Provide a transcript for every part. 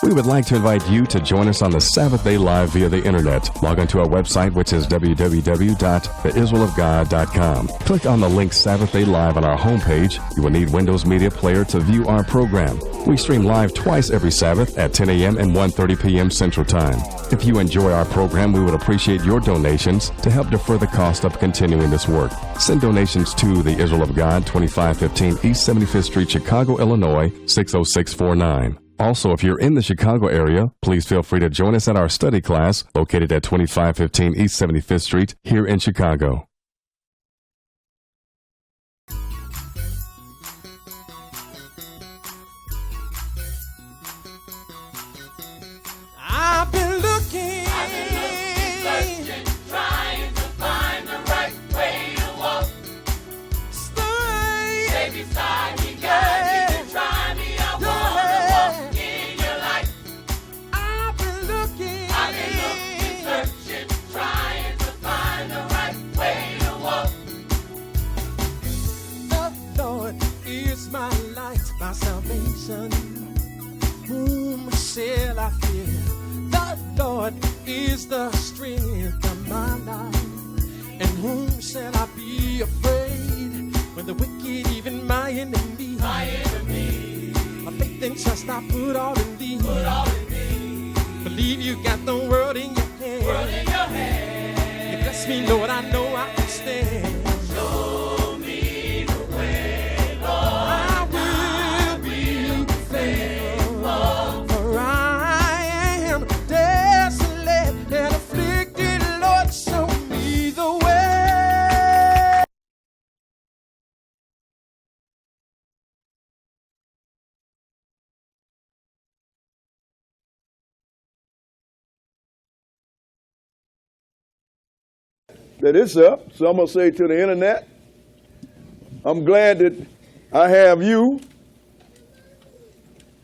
We would like to invite you to join us on the Sabbath Day Live via the internet. Log on to our website, which is www.theisraelofgod.com. Click on the link Sabbath Day Live on our homepage. You will need Windows Media Player to view our program. We stream live twice every Sabbath at 10 a.m. and 1:30 p.m. Central Time. If you enjoy our program, we would appreciate your donations to help defer the cost of continuing this work. Send donations to the Israel of God, 2515 East 75th Street, Chicago, Illinois, 60649. Also, if you're in the Chicago area, please feel free to join us at our study class located at 2515 East 75th Street here in Chicago. I've been looking, searching, trying to find the right way to walk. Stay beside me, guide me, to try me. I wanna walk in your light. I've been looking, searching, trying to find the right way to walk. the Lord is my light, my salvation. Whom shall I fear? The Lord is the strength of my life. And whom shall I be afraid? When the wicked, even my enemy, My enemy, my faith and trust I put all in thee. put all in me, Believe you got the world in your hand. world in your hand. You bless me, Lord, I know I can stand. Show me the way, Lord. I will be faithful, for I am desolate and afflicted. Lord, show me the way. That it's up. So I'm going to say to the internet, I'm glad that I have you.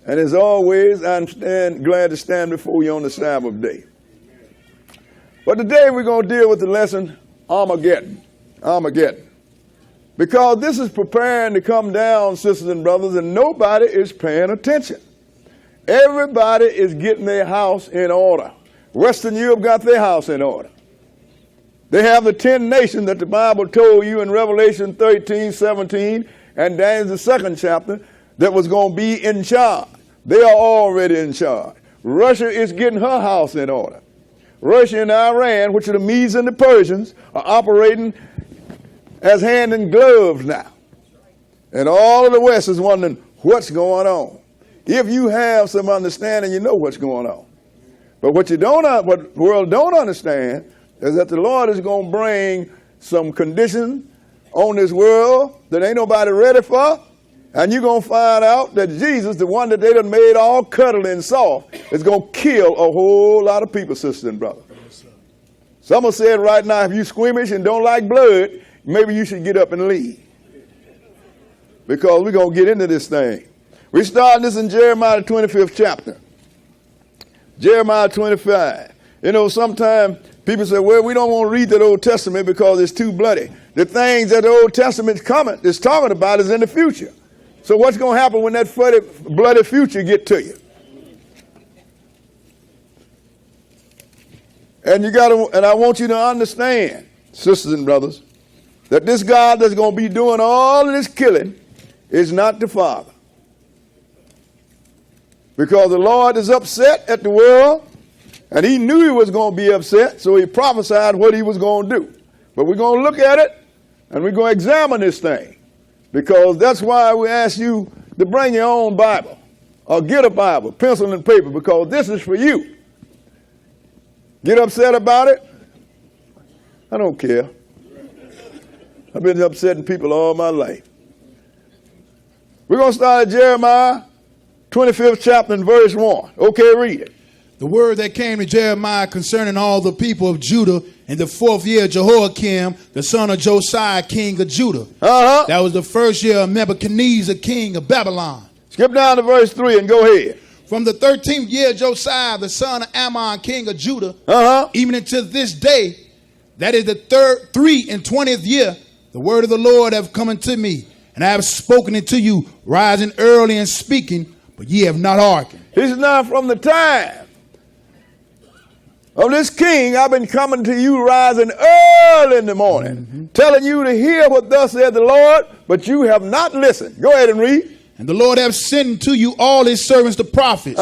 And as always, I'm glad to stand before you on the Sabbath day. But today we're going to deal with the lesson Armageddon. Armageddon. Because this is preparing to come down, sisters and brothers, and nobody is paying attention. Everybody is getting their house in order. Western Europe got their house in order. They have the 10 nations that the Bible told you in Revelation 13, 17, and Daniel's the 2nd chapter that was going to be in charge. They are already in charge. Russia is getting her house in order. Russia and Iran, which are the Medes and the Persians, are operating as hand in gloves now. And all of the West is wondering what's going on. If you have some understanding, you know what's going on. But what the world don't understand is that the Lord is going to bring some conditions on this world that ain't nobody ready for. And you're going to find out that Jesus, the one that they done made all cuddly and soft, is going to kill a whole lot of people, sisters and brothers. Someone said right now, if you squeamish and don't like blood, maybe you should get up and leave. Because we're going to get into this thing. We start this in Jeremiah 25th chapter. Jeremiah 25. You know, sometimes people say, well, we don't want to read the Old Testament because it's too bloody. The things that the Old Testament is talking about is in the future. So what's going to happen when that bloody future get to you? And I want you to understand, sisters and brothers, that this God that's going to be doing all of this killing is not the Father. Because the Lord is upset at the world, and he knew he was going to be upset, so he prophesied what he was going to do. But we're going to look at it, and we're going to examine this thing. Because that's why we ask you to bring your own Bible, or get a Bible, pencil and paper, because this is for you. Get upset about it? I don't care. I've been upsetting people all my life. We're going to start at Jeremiah 25th chapter and verse 1. Okay, read it. The word that came to Jeremiah concerning all the people of Judah in the 4th year of Jehoiakim, the son of Josiah, king of Judah. That was the 1st year of Nebuchadnezzar, king of Babylon. Skip down to verse 3 and go ahead. From the 13th year of Josiah, the son of Ammon, king of Judah, even until this day, that is the 23rd year, the word of the Lord have come unto me, and I have spoken it to you, rising early and speaking. but ye have not hearkened. He said, now from the time of this king, I've been coming to you rising early in the morning, telling you to hear what thus said the Lord, but you have not listened. Go ahead and read. And the Lord hath sent to you all his servants the prophets,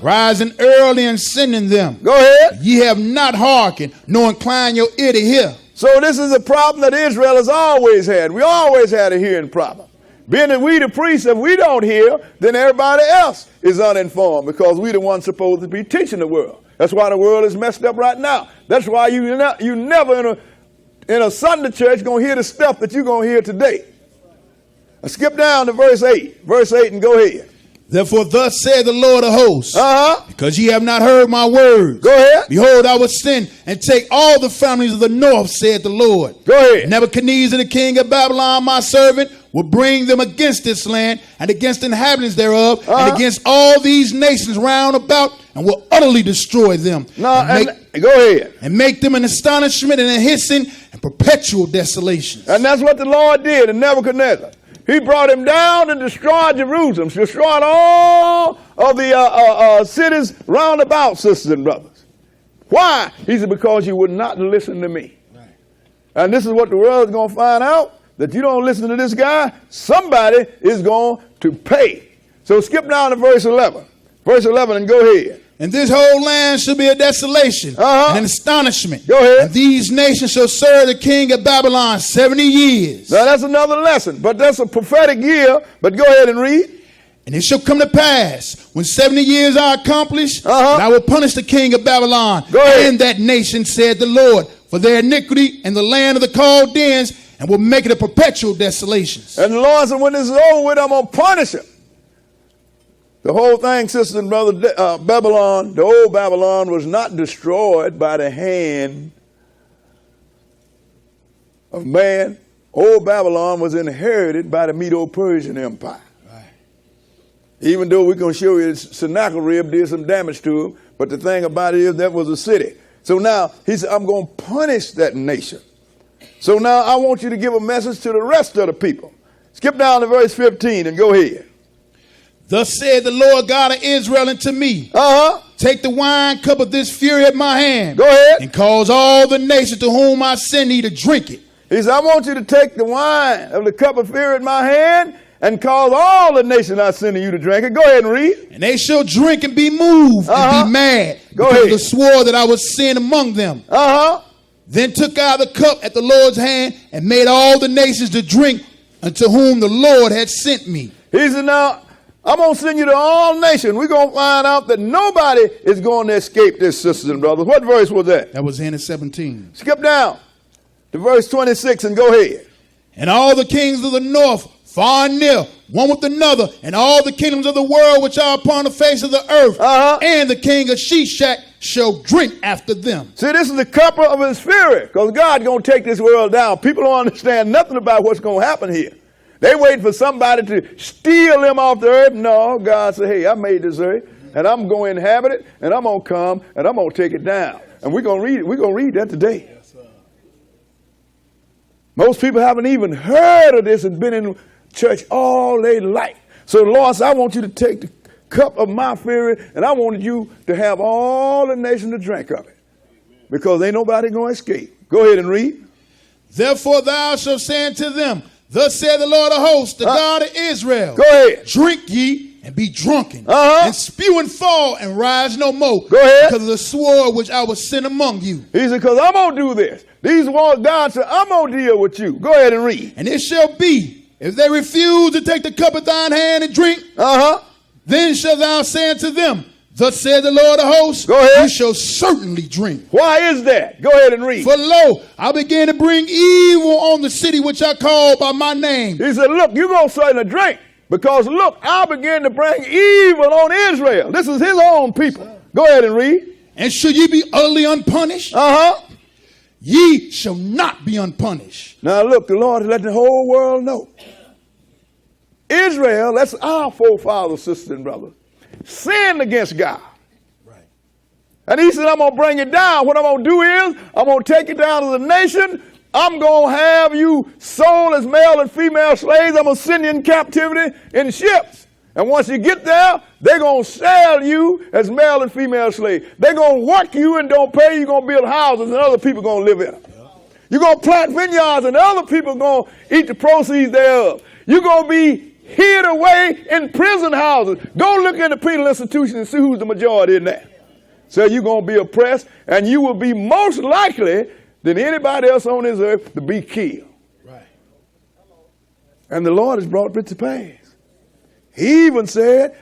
rising early and sending them. Go ahead. Ye have not hearkened, nor incline your ear to hear. So this is a problem that Israel has always had. We always had a hearing problem. Being that we the priests, if we don't hear, then everybody else is uninformed because we the ones supposed to be teaching the world. That's why the world is messed up right now. That's why you never in a Sunday church going to hear the stuff that you're going to hear today. Now skip down to verse 8. Verse 8 and go ahead. Therefore thus said the Lord of hosts, because ye have not heard my words. Go ahead. Behold, I will send and take all the families of the north, said the Lord. Go ahead. Nebuchadnezzar, the king of Babylon, my servant, will bring them against this land and against the inhabitants thereof and against all these nations round about, and will utterly destroy them. Go ahead. And make them an astonishment and a hissing and perpetual desolation. And that's what the Lord did in Nebuchadnezzar. He brought him down and destroyed Jerusalem, destroyed all of the cities round about, sisters and brothers. Why? He said, because you would not listen to me. Right. And this is what the world is going to find out, that you don't listen to this guy, somebody is going to pay. So skip down to verse 11. Verse 11 and go ahead. And this whole land shall be a desolation and an astonishment. Go ahead. And these nations shall serve the king of Babylon 70 years. Now that's another lesson, but that's a prophetic year. But go ahead and read. And it shall come to pass, when 70 years are accomplished, that I will punish the king of Babylon and that nation, said the Lord, for their iniquity in the land of the Chaldeans, and will make it a perpetual desolation. And the Lord said, when this is over with, I'm going to punish it. The whole thing, sisters and brothers, Babylon, the old Babylon, was not destroyed by the hand of man. Old Babylon was inherited by the Medo-Persian Empire. Right. Even though we're going to show you Sennacherib did some damage to him, but the thing about it is that was a city. So now he said, I'm going to punish that nation. So now I want you to give a message to the rest of the people. Skip down to verse 15 and go ahead. Thus said the Lord God of Israel unto me, take the wine cup of this fury at my hand. Go ahead. And cause all the nations to whom I send thee to drink it. He said, I want you to take the wine of the cup of fury at my hand and cause all the nations I send you to drink it. Go ahead and read. And they shall drink and be moved and be mad. Go ahead. The sword that I was send among them. Then took I the cup at the Lord's hand and made all the nations to drink unto whom the Lord had sent me. He said, now, I'm going to send you to all nations. We're going to find out that nobody is going to escape this, sisters and brothers. What verse was that? That was in 17. Skip down to verse 26 and go ahead. And all the kings of the north, far and near, one with another, and all the kingdoms of the world which are upon the face of the earth, and the king of Shishak shall drink after them. See, this is the cup of his fury, because God's going to take this world down. People don't understand nothing about what's going to happen here. They wait for somebody to steal them off the earth. No, God said, hey, I made this earth, and I'm going to inhabit it, and I'm going to come, and I'm going to take it down. And we're going to read it. We're going to read that today. Yes, most people haven't even heard of this and been in church all their life. So, Lord said, I want you to take the cup of my fury, and I wanted you to have all the nations to drink of it, because ain't nobody going to escape. Go ahead and read. Therefore thou shalt say unto them, thus said the Lord of hosts, the God of Israel. Go ahead. Drink ye and be drunken, and spew and fall and rise no more. Go ahead. Because of the sword which I will send among you. He said, because I'm going to do this. These words, God said, I'm going to deal with you. Go ahead and read. And it shall be, if they refuse to take the cup of thine hand and drink, then shalt thou say unto them, thus said the Lord of hosts, go ahead. You shall certainly drink. Why is that? Go ahead and read. For lo, I began to bring evil on the city which I called by my name. He said, look, you're going to certainly drink, because look, I began to bring evil on Israel. This is his own people. Go ahead and read. And should ye be utterly unpunished? Ye shall not be unpunished. Now look, the Lord let the whole world know. Israel, that's our forefathers, sisters and brothers, sinned against God. Right. And he said, I'm going to bring it down. What I'm going to do is, I'm going to take it down to the nation. I'm going to have you sold as male and female slaves. I'm going to send you in captivity in ships. And once you get there, they're going to sell you as male and female slaves. They're going to work you and don't pay you. You're going to build houses and other people are going to live in them. You're going to plant vineyards and other people are going to eat the proceeds thereof. You're going to be hid away in prison houses. Go look in the penal institution and see who's the majority in there. So you're going to be oppressed, and you will be most likely than anybody else on this earth to be killed. Right. And the Lord has brought it to pass. He even said,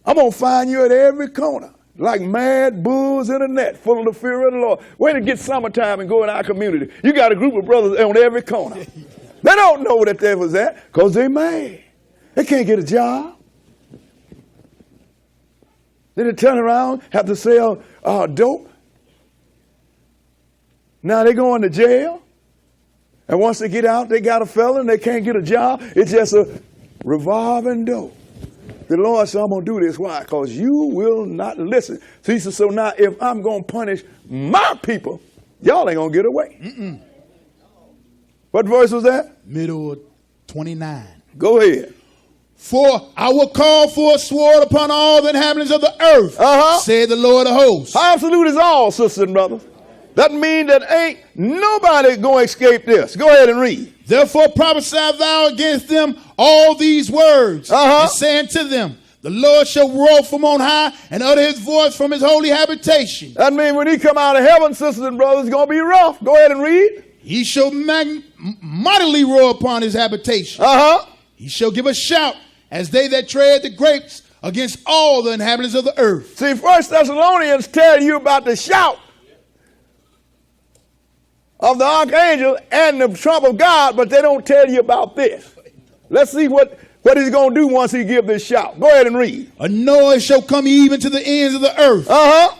I'm going to find you at every corner, like mad bulls in a net, full of the fear of the Lord. Wait till it gets summertime and go in our community. You got a group of brothers on every corner. They don't know that they was that because they're mad. They can't get a job. Then they turn around, have to sell dope. Now they going to jail. And once they get out, they got a felon, they can't get a job. It's just a revolving door. The Lord said, I'm going to do this. Why? Because you will not listen. So he said, so now if I'm going to punish my people, y'all ain't going to get away. Mm-mm. What verse was that? Middle of 29. Go ahead. For I will call for a sword upon all the inhabitants of the earth, said the Lord of hosts. How absolute is all, sisters and brothers? That means that ain't nobody going to escape this. Go ahead and read. Therefore prophesy thou against them all these words, and say unto them, the Lord shall roar from on high and utter his voice from his holy habitation. That means when he come out of heaven, sisters and brothers, it's going to be rough. Go ahead and read. He shall mightily roar upon his habitation. He shall give a shout as they that tread the grapes against all the inhabitants of the earth. See, 1 Thessalonians tell you about the shout of the archangel and the trump of God, but they don't tell you about this. Let's see what he's going to do once he gives this shout. Go ahead and read. A noise shall come even to the ends of the earth.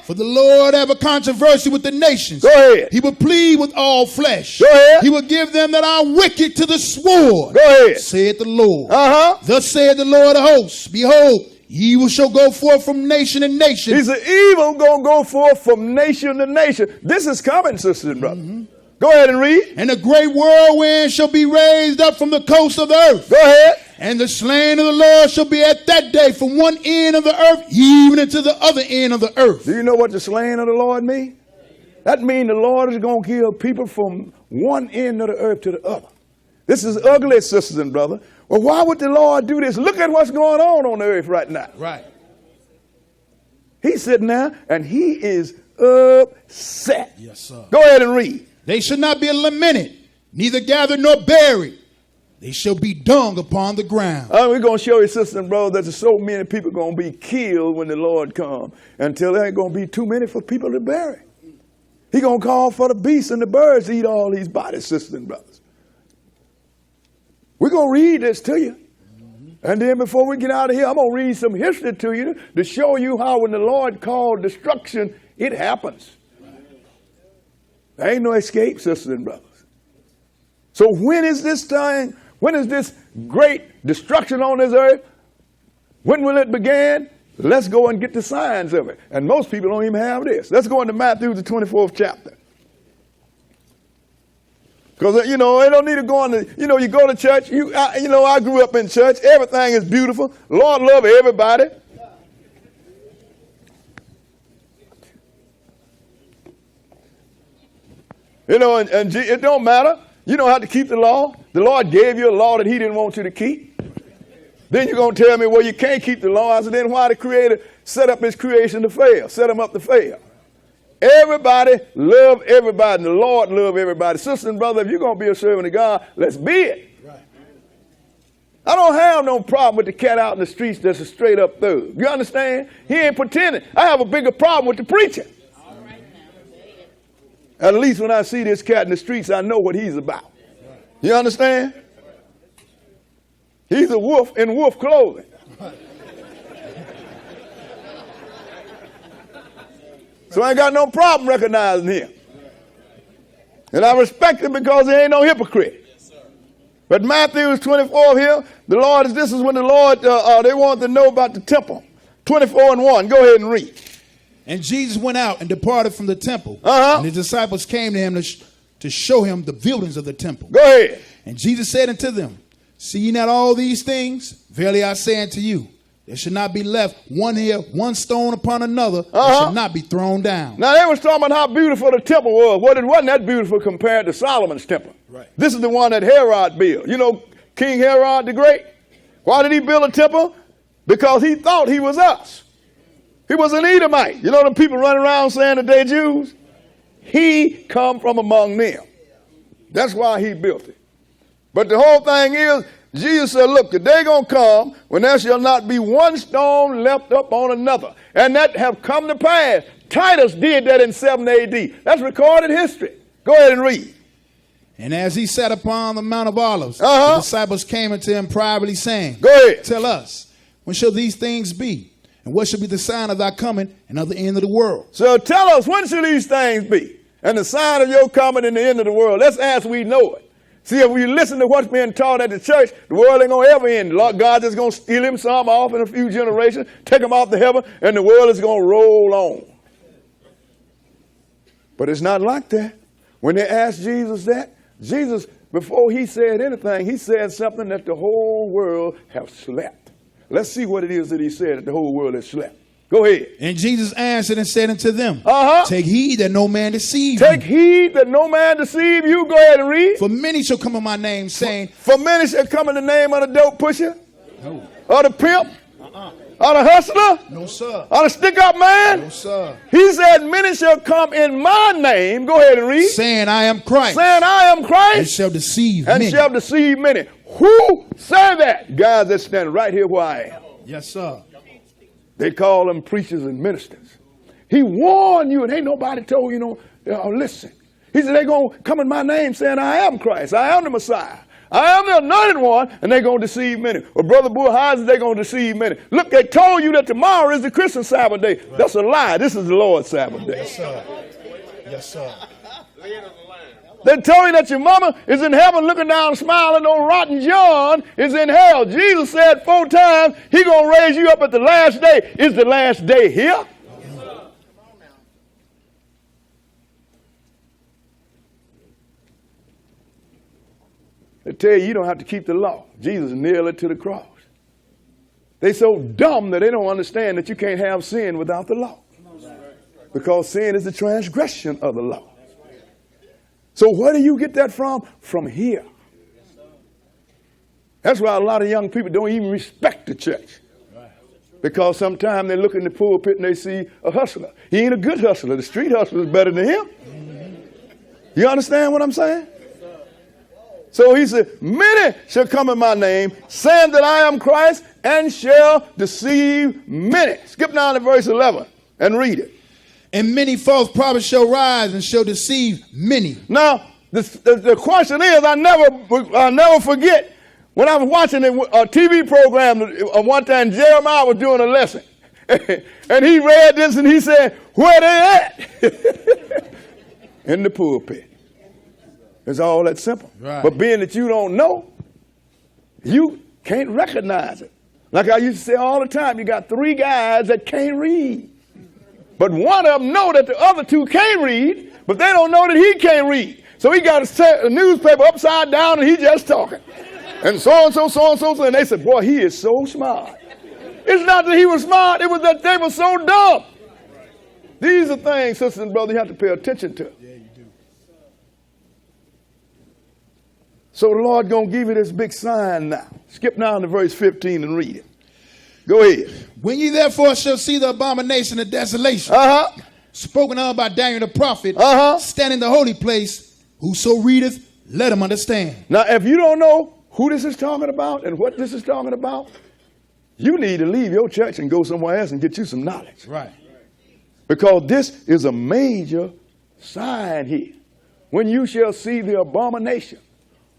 For the Lord have a controversy with the nations. Go ahead. He will plead with all flesh. Go ahead. He will give them that are wicked to the sword. Go ahead. Saith the Lord. Thus saith the Lord of hosts, behold, evil shall go forth from nation to nation. He said, evil going to go forth from nation to nation. This is coming, sisters and brothers. Go ahead and read. And a great whirlwind shall be raised up from the coast of the earth. Go ahead. And the slain of the Lord shall be at that day from one end of the earth even unto the other end of the earth. Do you know what the slain of the Lord means? That means the Lord is going to kill people from one end of the earth to the other. This is ugly, sisters and brothers. Well, why would the Lord do this? Look at what's going on the earth right now. Right. He's sitting there and he is upset. Yes, sir. Go ahead and read. They shall not be lamented, neither gathered nor buried. They shall be dung upon the ground. We're going to show you, sisters and brothers, that there's so many people going to be killed when the Lord comes until there ain't going to be too many for people to bury. He's going to call for the beasts and the birds to eat all these bodies, sisters and brothers. We're going to read this to you. And then before we get out of here, I'm going to read some history to you to show you how when the Lord called destruction, it happens. There ain't no escape, sisters and brothers. So when is this time? When is this great destruction on this earth? When will it begin? Let's go and get the signs of it. And most people don't even have this. Let's go into Matthew, the 24th chapter. Because, you know, they don't need to go on to, you know, you go to church. I grew up in church. Everything is beautiful. Lord love everybody. You know, and it don't matter. You don't have to keep the law. The Lord gave you a law that he didn't want you to keep. Then you're going to tell me, well, you can't keep the law. I said, then why the Creator set up his creation to fail? Set him up to fail. Everybody love everybody, and the Lord love everybody. Sister and brother, if you're going to be a servant of God, let's be it. Right. I don't have no problem with the cat out in the streets that's a straight up thug. You understand? He ain't pretending. I have a bigger problem with the preacher. At least when I see this cat in the streets, I know what he's about. You understand? He's a wolf in wolf clothing. So I ain't got no problem recognizing him. And I respect him because he ain't no hypocrite. But Matthew 24 here, this is when the Lord, they wanted to know about the temple. 24:1, go ahead and read. And Jesus went out and departed from the temple. And his disciples came to him to show him the buildings of the temple. Go ahead. And Jesus said unto them, See ye not all these things? Verily I say unto you, there should not be left one here, one stone upon another, that should not be thrown down. Now they was talking about how beautiful the temple was. Well, it wasn't that beautiful compared to Solomon's temple. Right. This is the one that Herod built. You know King Herod the Great? Why did he build a temple? Because he thought he was us. He was an Edomite. You know the people running around saying that they're Jews? He come from among them. That's why he built it. But the whole thing is, Jesus said, look, the day going to come when there shall not be one stone left up on another. And that have come to pass. Titus did that in 7 AD. That's recorded history. Go ahead and read. And as he sat upon the Mount of Olives, the disciples came unto him privately, saying, Go ahead. Tell us, when shall these things be? And what shall be the sign of thy coming and of the end of the world? So tell us, when shall these things be? And the sign of your coming and the end of the world. That's as we know it. See, if we listen to what's being taught at the church, the world ain't going to ever end. Lord God is going to steal him some off in a few generations, take him off to heaven, and the world is going to roll on. But it's not like that. When they asked Jesus that, Jesus, before he said anything, he said something that the whole world have slept. Let's see what it is that he said that the whole world has slept. Go ahead. And Jesus answered and said unto them, Take heed that no man deceive you. Take heed that no man deceive you. Go ahead and read. For many shall come in my name, saying, For many shall come in the name of the dope pusher, or the pimp, or the hustler, No, sir. or the stick-up man. No, sir. He said, many shall come in my name. Go ahead and read. Saying, I am Christ. Saying, I am Christ. And shall deceive and many. shall deceive many. Who said that? Guys that stand right here where I am. Yes, sir. They call them preachers and ministers. He warned you, and ain't nobody told you, listen. He said, they're going to come in my name saying, I am Christ. I am the Messiah. I am the anointed one, and they're going to deceive many. Well, Brother Buie, how is it they're going to deceive many? Look, they told you that tomorrow is the Christian Sabbath day. Right. That's a lie. This is the Lord's Sabbath day. Yes, sir. Yes, sir. They told you that your mama is in heaven looking down smiling on rotten John is in hell. Jesus said 4 times he going to raise you up at the last day. Is the last day here? They tell you don't have to keep the law. Jesus nailed it to the cross. They so dumb that they don't understand that you can't have sin without the law. Because sin is the transgression of the law. So where do you get that from? From here. That's why a lot of young people don't even respect the church. Because sometimes they look in the pulpit and they see a hustler. He ain't a good hustler. The street hustler is better than him. You understand what I'm saying? So he said, many shall come in my name, saying that I am Christ, and shall deceive many. Skip down to verse 11 and read it. And many false prophets shall rise and shall deceive many. Now, the question is, I never forget, when I was watching a TV program one time, Jeremiah was doing a lesson. And he read this and he said, where they at? In the pulpit. It's all that simple. Right. But being that you don't know, you can't recognize it. Like I used to say all the time, you got 3 guys that can't read. But one of them know that the other 2 can't read, but they don't know that he can't read. So he got a newspaper upside down and he just talking. And so-and-so, so-and-so, and they said, boy, he is so smart. It's not that he was smart, it was that they were so dumb. These are things, sisters and brothers, you have to pay attention to. Yeah, you do. So the Lord going to give you this big sign now. Skip down to verse 15 and read it. Go ahead. When ye therefore shall see the abomination of desolation, spoken of by Daniel the prophet, standing in the holy place, whoso readeth, let him understand. Now, if you don't know who this is talking about and what this is talking about, you need to leave your church and go somewhere else and get you some knowledge. Right. Because this is a major sign here. When you shall see the abomination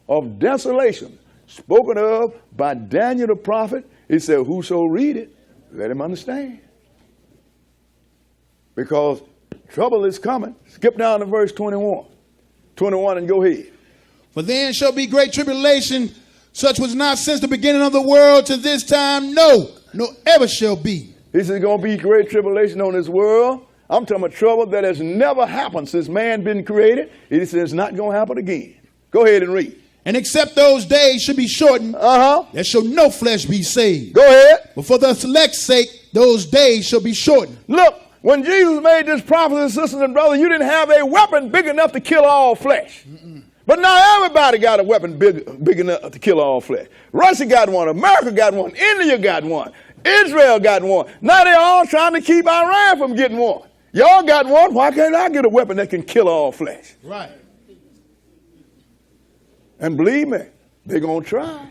of desolation spoken of by Daniel the prophet, he said, whoso read it, let him understand. Because trouble is coming. Skip down to verse 21. 21 and go ahead. For then shall be great tribulation, such was not since the beginning of the world to this time, no ever shall be. He said, going to be great tribulation on this world. I'm talking about trouble that has never happened since man been created. He says it's not going to happen again. Go ahead and read. And except those days should be shortened, there shall no flesh be saved. Go ahead. But for the select's sake, those days shall be shortened. Look, when Jesus made this prophecy, sisters and brothers, you didn't have a weapon big enough to kill all flesh. But now everybody got a weapon big enough to kill all flesh. Russia got one. America got one. India got one. Israel got one. Now they're all trying to keep Iran from getting one. Y'all got one. Why can't I get a weapon that can kill all flesh? Right. And believe me, they're going to try.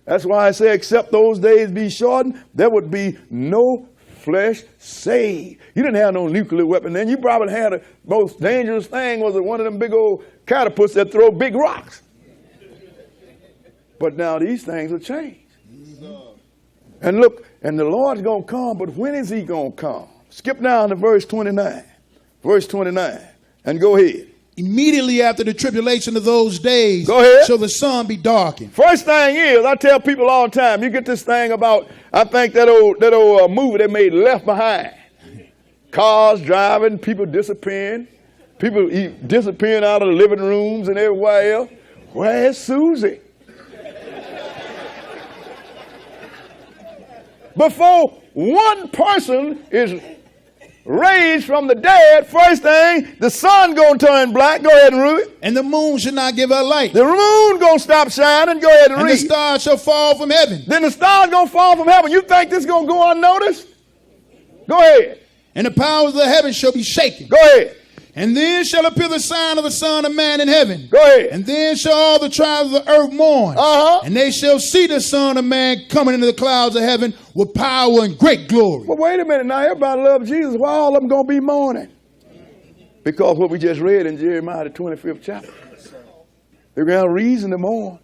That's why I say, except those days be shortened, there would be no flesh saved. You didn't have no nuclear weapon then. You probably had the most dangerous thing was one of them big old catapults that throw big rocks. But now these things have changed. And look, and the Lord's going to come, but when is he going to come? Skip down to verse 29. Verse 29. And go ahead. Immediately after the tribulation of those days, go ahead, shall the sun be darkened. First thing is, I tell people all the time, you get this thing about, I think that old movie they made, Left Behind. Cars driving, people disappearing, people disappearing out of the living rooms and everywhere else. Where's Susie? Before one person is raised from the dead, first thing, the sun gonna turn black. Go ahead and read it. And the moon should not give her light. The moon gonna stop shining. Go ahead and read. And the stars shall fall from heaven. Then the stars gonna fall from heaven. You think this gonna go unnoticed? Go ahead. And the powers of the heavens shall be shaken. Go ahead. And then shall appear the sign of the Son of Man in heaven. Go ahead. And then shall all the tribes of the earth mourn. And they shall see the Son of Man coming into the clouds of heaven with power and great glory. Well, wait a minute. Now, everybody loves Jesus. Why all of them going to be mourning? Because what we just read in Jeremiah, the 25th chapter. They're going to have reason to mourn.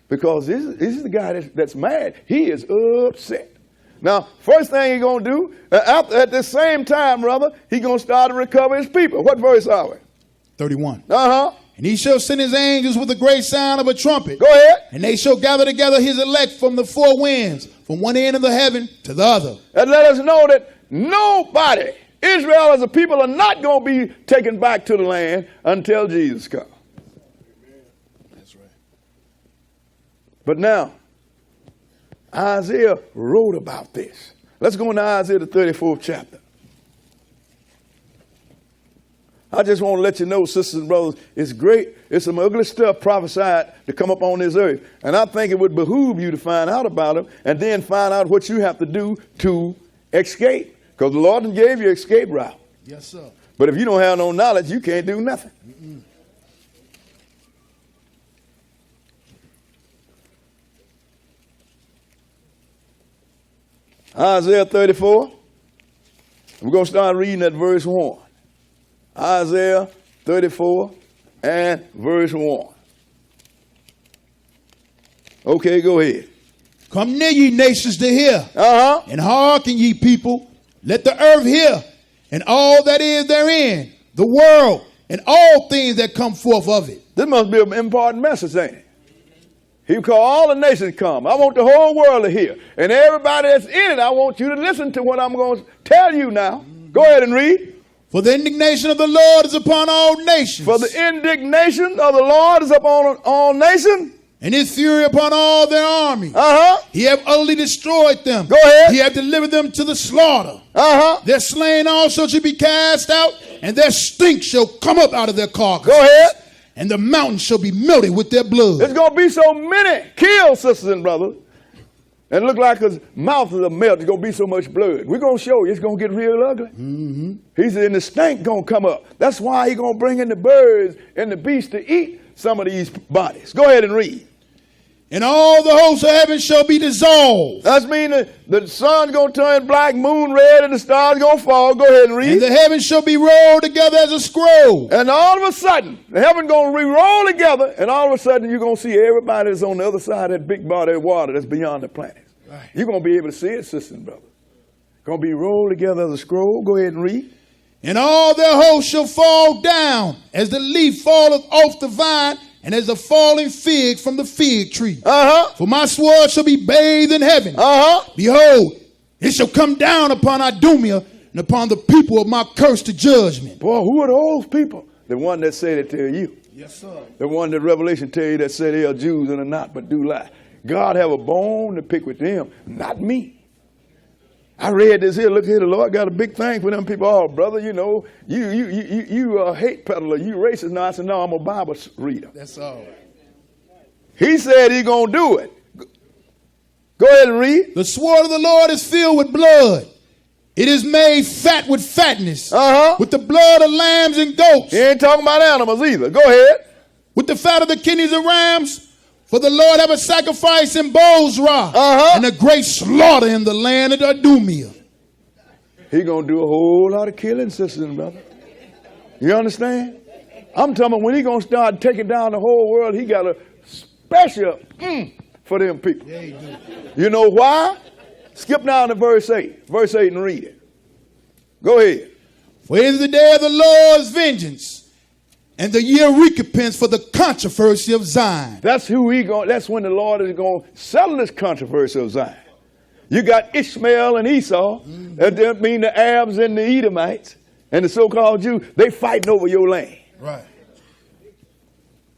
Because this is the guy that's mad. He is upset. Now, first thing he's going to do, at the same time, brother, he's going to start to recover his people. What verse are we? 31. And he shall send his angels with the great sound of a trumpet. Go ahead. And they shall gather together his elect from the four winds, from one end of the heaven to the other. And let us know that nobody, Israel as a people, are not going to be taken back to the land until Jesus comes. That's right. But now, Isaiah wrote about this. Let's go into Isaiah the 34th chapter. I just want to let you know, sisters and brothers, it's great. It's some ugly stuff prophesied to come up on this earth. And I think it would behoove you to find out about them and then find out what you have to do to escape. Because the Lord gave you an escape route. Yes, sir. But if you don't have no knowledge, you can't do nothing. Isaiah 34. We're going to start reading at verse 1. Isaiah 34 and verse 1. Okay, go ahead. Come near, ye nations, to hear. And hearken, ye people. Let the earth hear, and all that is therein, the world, and all things that come forth of it. This must be an important message, ain't it? He called all the nations come. I want the whole world to hear. And everybody that's in it, I want you to listen to what I'm going to tell you now. Go ahead and read. For the indignation of the Lord is upon all nations. For the indignation of the Lord is upon all nations. And his fury upon all their army. He hath utterly destroyed them. Go ahead. He hath delivered them to the slaughter. Their slain also shall be cast out, and their stink shall come up out of their carcasses. Go ahead. And the mountains shall be melted with their blood. There's going to be so many killed, sisters and brothers. And it look like his mouth is a melt. There's going to be so much blood. We're going to show you. It's going to get real ugly. He said, and the stink going to come up. That's why he's going to bring in the birds and the beasts to eat some of these bodies. Go ahead and read. And all the hosts of heaven shall be dissolved. That means the sun's going to turn black, moon red, and the stars going to fall. Go ahead and read. And the heavens shall be rolled together as a scroll. And all of a sudden, the heaven going to re-roll together, and all of a sudden you're going to see everybody that's on the other side of that big body of water that's beyond the planets. Right. You're going to be able to see it, sisters and brothers. Going to be rolled together as a scroll. Go ahead and read. And all their hosts shall fall down as the leaf falleth off the vine, and as a falling fig from the fig tree. For my sword shall be bathed in heaven. Behold, it shall come down upon Idumea and upon the people of my curse to judgment. Boy, who are those people? The one that said it to you. Yes, sir. The one that Revelation tell you that say they are Jews and are not, but do lie. God have a bone to pick with them, not me. I read this here. Look here, the Lord got a big thing for them people. Oh, brother, you know, you a hate peddler, you racist. No, I said, no, I'm a Bible reader. That's all. He said he gonna do it. Go ahead and read. The sword of the Lord is filled with blood. It is made fat with fatness. With the blood of lambs and goats. He ain't talking about animals either. Go ahead. With the fat of the kidneys of rams. For the Lord have a sacrifice in Bozrah. And a great slaughter in the land of Idumea. He gonna do a whole lot of killing, sisters and brothers. You understand? I'm talking about when he gonna start taking down the whole world, he got a special for them people. Yeah, he do. You know why? Skip down to verse 8. Verse 8 and read it. Go ahead. For it is the day of the Lord's vengeance, and the year of recompense for the controversy of Zion. That's when the Lord is going to settle this controversy of Zion. You got Ishmael and Esau. That mean the Arabs and the Edomites and the so-called Jews. They fighting over your land. Right.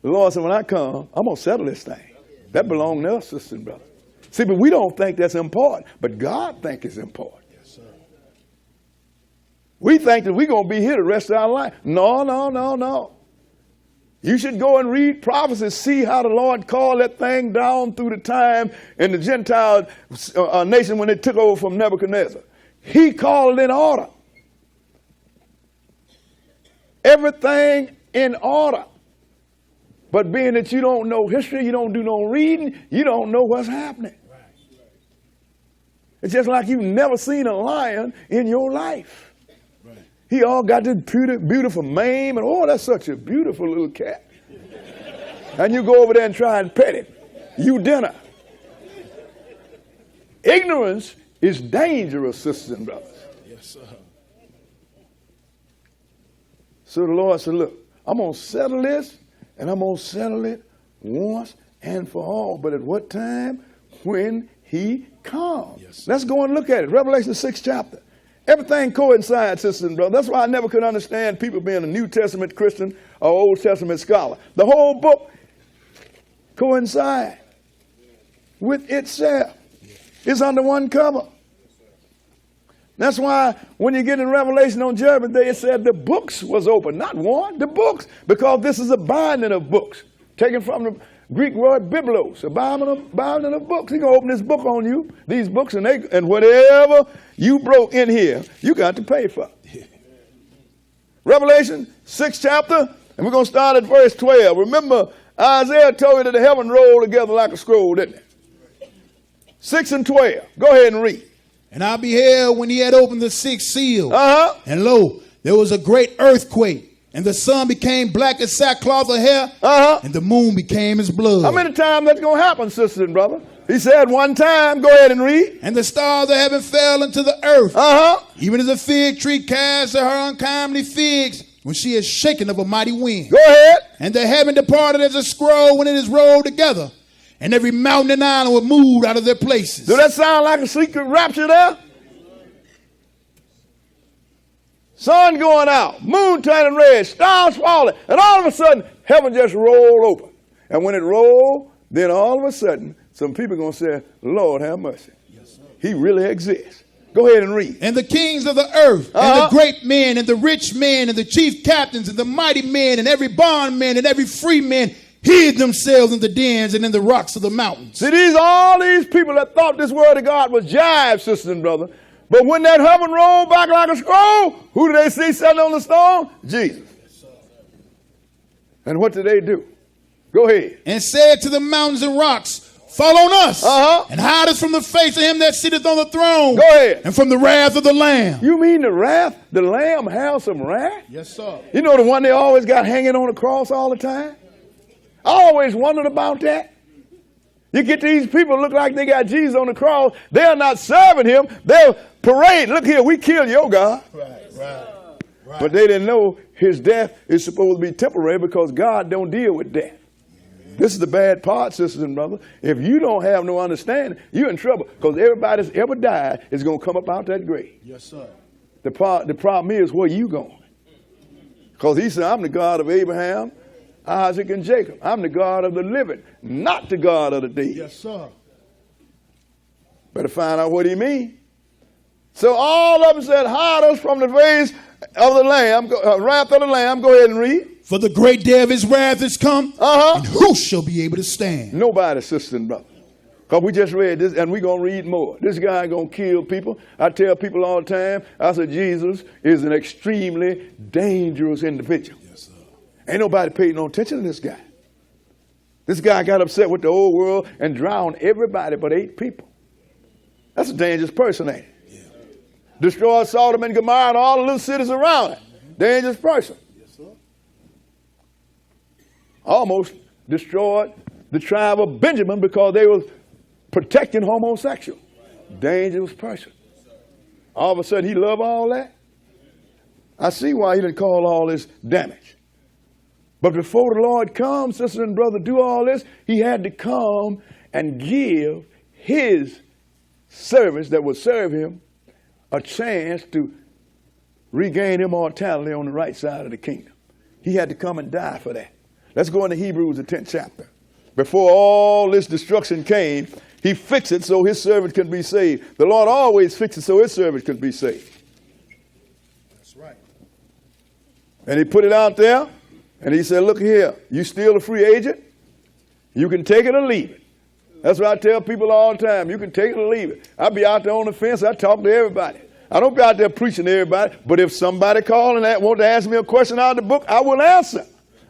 The Lord said, when I come, I'm going to settle this thing. That belongs to us, sisters and brothers. See, but we don't think that's important. But God thinks it's important. Yes, sir. We think that we're going to be here the rest of our life. No. You should go and read prophecies, see how the Lord called that thing down through the time in the Gentile nation when they took over from Nebuchadnezzar. He called it in order. Everything in order. But being that you don't know history, you don't do no reading, you don't know what's happening. It's just like you've never seen a lion in your life. Right. He all got this beautiful mane, and oh, that's such a beautiful little cat. And you go over there and try and pet it. You dinner. Ignorance is dangerous, sisters and brothers. Yes, sir. So the Lord said, look, I'm going to settle this, and I'm going to settle it once and for all. But at what time? When he comes. Yes, let's go and look at it. Revelation 6th chapter. Everything coincides, sisters and brothers. That's why I never could understand people being a New Testament Christian or Old Testament scholar. The whole book coincides with itself. It's under one cover. That's why when you get in Revelation on Judgment Day, it said the books was open. Not one, the books. Because this is a binding of books. Taken from the Greek word biblos, a binding of books. He's going to open this book on you, these books, and whatever you broke in here, you got to pay for. Revelation 6th chapter, and we're going to start at verse 12. Remember, Isaiah told you that the heaven rolled together like a scroll, didn't it? 6 and 12. Go ahead and read. And I beheld when he had opened the sixth seal. And lo, there was a great earthquake. And the sun became black as sackcloth of hair. And the moon became as blood. How many times that's going to happen, sisters and brothers? He said one time. Go ahead and read. And the stars of heaven fell into the earth. Even as a fig tree casts her untimely figs when she is shaken of a mighty wind. Go ahead. And the heaven departed as a scroll when it is rolled together. And every mountain and island were moved out of their places. Does that sound like a secret rapture there? Sun going out, moon turning red, stars falling, and all of a sudden, heaven just rolled open. And when it rolled, then all of a sudden, some people are going to say, Lord, have mercy. Yes, he really exists. Go ahead and read. And the kings of the earth, and the great men, and the rich men, and the chief captains, and the mighty men, and every bondman, and every free man, hid themselves in the dens and in the rocks of the mountains. See, all these people that thought this word of God was jive, sisters and brothers. But when that heaven rolled back like a scroll, who did they see sitting on the stone? Jesus. And what did they do? Go ahead. And said to the mountains and rocks, fall on us, and hide us from the face of him that sitteth on the throne. Go ahead. And from the wrath of the Lamb. You mean the wrath? The Lamb has some wrath? Yes, sir. You know the one they always got hanging on the cross all the time? I always wondered about that. You get these people look like they got Jesus on the cross. They're not serving him. They're parading. Look here, we killed your God. Right. But they didn't know his death is supposed to be temporary because God don't deal with death. This is the bad part, sisters and brothers. If you don't have no understanding, you're in trouble because everybody that's ever died is going to come up out that grave. Yes, sir. The problem is, where you going? Because he said, I'm the God of Abraham, Isaac, and Jacob. I'm the God of the living, not the God of the dead. Yes, sir. Better find out what he means. So all of them said, hide us from the face of the Lamb, wrath of the Lamb. Go ahead and read. For the great day of his wrath is come, and who shall be able to stand? Nobody, sister and brother. Because we just read this, and we're going to read more. This guy going to kill people. I tell people all the time, I said, Jesus is an extremely dangerous individual. Yes, sir. Ain't nobody paid no attention to this guy. This guy got upset with the whole world and drowned everybody but 8 people. That's a dangerous person, ain't it? Yeah. Destroyed Sodom and Gomorrah and all the little cities around it. Dangerous person. Yes, sir. Almost destroyed the tribe of Benjamin because they were protecting homosexuals. Dangerous person. All of a sudden, he loved all that. I see why he didn't cause all this damage. But before the Lord comes, sister and brother, do all this, he had to come and give his servants that would serve him a chance to regain immortality on the right side of the kingdom. He had to come and die for that. Let's go into Hebrews, the 10th chapter. Before all this destruction came, he fixed it so his servant can be saved. The Lord always fixed it so his servant could be saved. That's right. And he put it out there, and he said, look here, you still a free agent? You can take it or leave it. That's what I tell people all the time. You can take it or leave it. I be out there on the fence. I talk to everybody. I don't be out there preaching to everybody. But if somebody call and want to ask me a question out of the book, I will answer.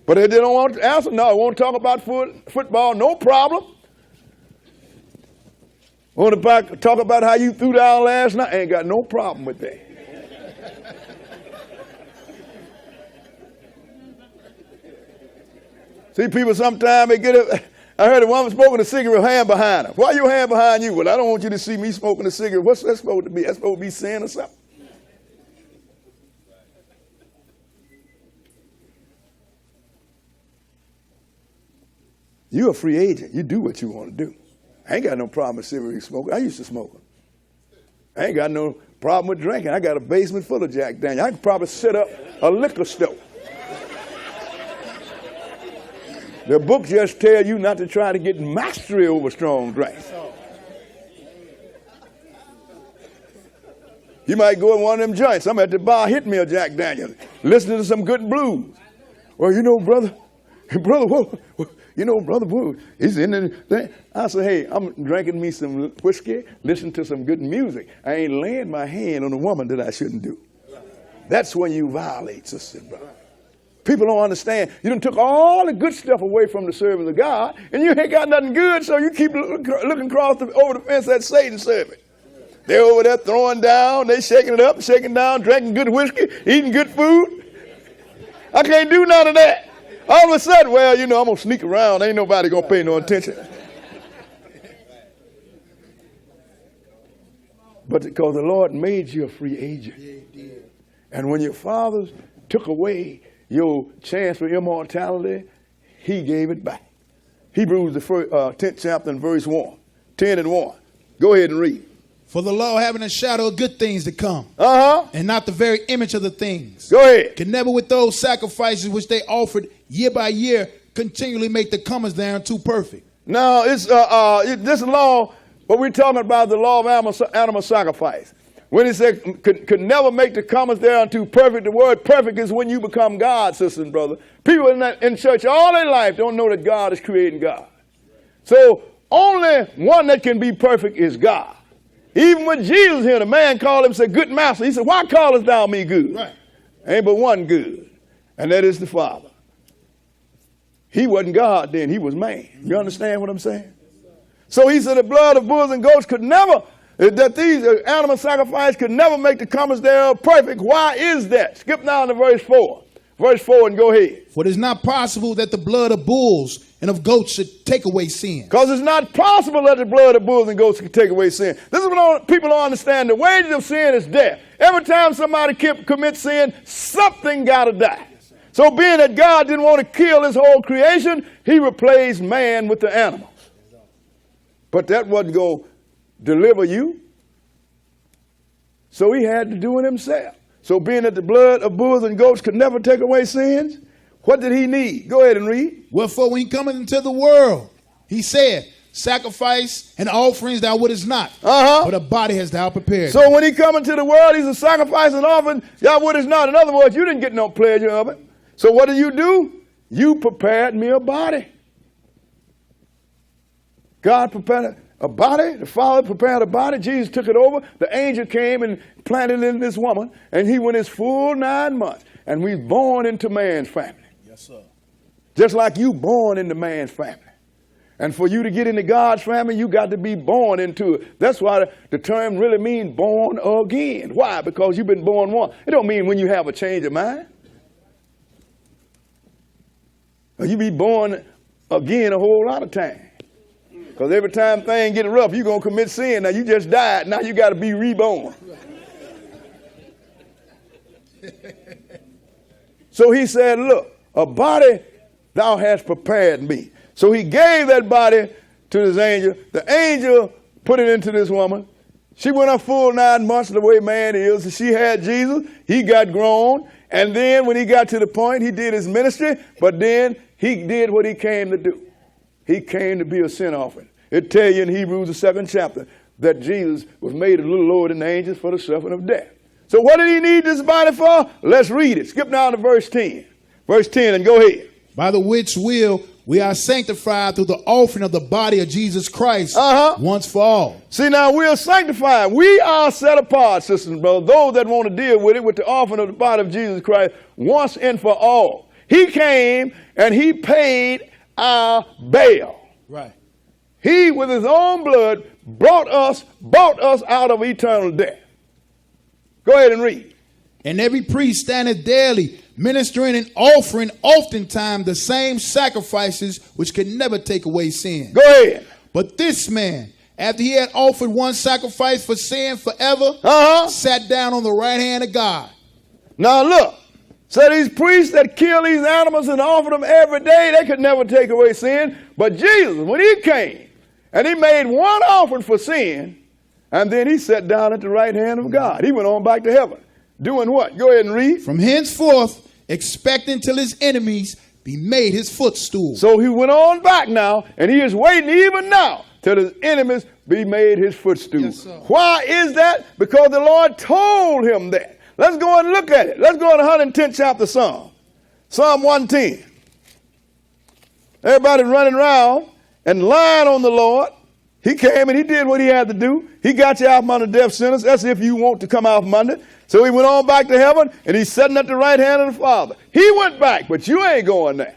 But if they don't want to answer, no, I won't talk about football, no problem. Want to talk about how you threw down last night? I ain't got no problem with that. See, people sometimes they get it. I heard a woman smoking a cigarette, hand behind her. Why your hand behind you? Well, I don't want you to see me smoking a cigarette. What's that supposed to be? That's supposed to be sin or something? You're a free agent. You do what you want to do. I ain't got no problem with cigarette smoking. I used to smoke them. I ain't got no problem with drinking. I got a basement full of Jack Daniels. I could probably set up a liquor store. The book just tell you not to try to get mastery over strong drink. You might go in one of them joints. I'm at the bar, hit me a Jack Daniels, listening to some good blues. Well, you know, brother, brother, he's in the. I say, hey, I'm drinking me some whiskey, listening to some good music. I ain't laying my hand on a woman that I shouldn't do. That's when you violate, sister and brother. People don't understand. You done took all the good stuff away from the service of God, and you ain't got nothing good, so you keep looking across over the fence at Satan's service. They're over there throwing down, they shaking it up, shaking down, drinking good whiskey, eating good food. I can't do none of that. All of a sudden, well, I'm going to sneak around. Ain't nobody going to pay no attention. But because the Lord made you a free agent. And when your fathers took away your chance for immortality, he gave it back. Hebrews, the 10th chapter and verse 1. 10 and 1. Go ahead and read. For the law having a shadow of good things to come, and not the very image of the things. Go ahead. Can never with those sacrifices which they offered year by year continually make the comers thereunto perfect. Now, it's this law, what we're talking about, the law of animal sacrifice. When he said could never make the comers thereunto perfect, the word perfect is when you become God, sister and brother. People in church all their life don't know that God is creating God. So only one that can be perfect is God. Even when Jesus here, the man called him and said, good master. He said, why callest thou me good? Right. Ain't but one good, and that is the Father. He wasn't God then, he was man. You understand what I'm saying? So he said the blood of bulls and goats could never, that these animal sacrifice could never make the comers thereof perfect. Why is that? Skip down to verse 4. Verse 4 and go ahead. For it is not possible that the blood of bulls and of goats should take away sin. Because it's not possible that the blood of bulls and goats can take away sin. This is what people don't understand. The wages of sin is death. Every time somebody commits sin, something got to die. So being that God didn't want to kill his whole creation, he replaced man with the animals. But that wasn't going to deliver you. So he had to do it himself. So being that the blood of bulls and goats could never take away sins, What did he need? Go ahead and read. Wherefore, when he cometh into the world, he said, sacrifice and offerings thou wouldest not, but a body hast thou prepared. So when he come into the world, he's a sacrifice and offering thou wouldest not. In other words, you didn't get no pleasure of it. So what do? You prepared me a body. God prepared a body. The Father prepared a body. Jesus took it over. The angel came and planted it in this woman, and he went his full 9 months. And we born into man's family. Yes, sir. Just like you born into man's family. And for you to get into God's family, you got to be born into it. That's why the term really means born again. Why? Because you've been born once. It don't mean when you have a change of mind. You be born again a whole lot of times. Because every time things get rough, you're going to commit sin. Now you just died. Now you got to be reborn. So he said, look, a body thou hast prepared me. So he gave that body to this angel. The angel put it into this woman. She went her full 9 months the way man is. She had Jesus. He got grown. And then when he got to the point, he did his ministry. But then he did what he came to do. He came to be a sin offering. It tells you in Hebrews, the 2nd chapter, that Jesus was made a little lower than the angels for the suffering of death. So what did he need this body for? Let's read it. Skip down to verse 10. Verse 10 and go ahead. By the which will we are sanctified through the offering of the body of Jesus Christ once for all. See, now we are sanctified. We are set apart, sisters and brothers. Those that want to deal with it, with the offering of the body of Jesus Christ once and for all. He came and he paid our bail. Right. He, with his own blood, bought us out of eternal death. Go ahead and read. And every priest standeth daily, ministering and offering oftentimes the same sacrifices which can never take away sin. Go ahead. But this man, after he had offered one sacrifice for sin forever, sat down on the right hand of God. Now look, so these priests that kill these animals and offer them every day, they could never take away sin. But Jesus, when he came and he made one offering for sin, and then he sat down at the right hand of God. He went on back to heaven. Doing what? Go ahead and read. From henceforth, expecting till his enemies be made his footstool. So he went on back now, and he is waiting even now till his enemies be made his footstool. Yes, sir. Why is that? Because the Lord told him that. Let's go and look at it. Let's go to the 110th chapter Psalm. Psalm 110. Everybody running around and lying on the Lord. He came and he did what he had to do. He got you out from under death sentence. That's if you want to come out from under. So he went on back to heaven, and he's sitting at the right hand of the Father. He went back, but you ain't going there.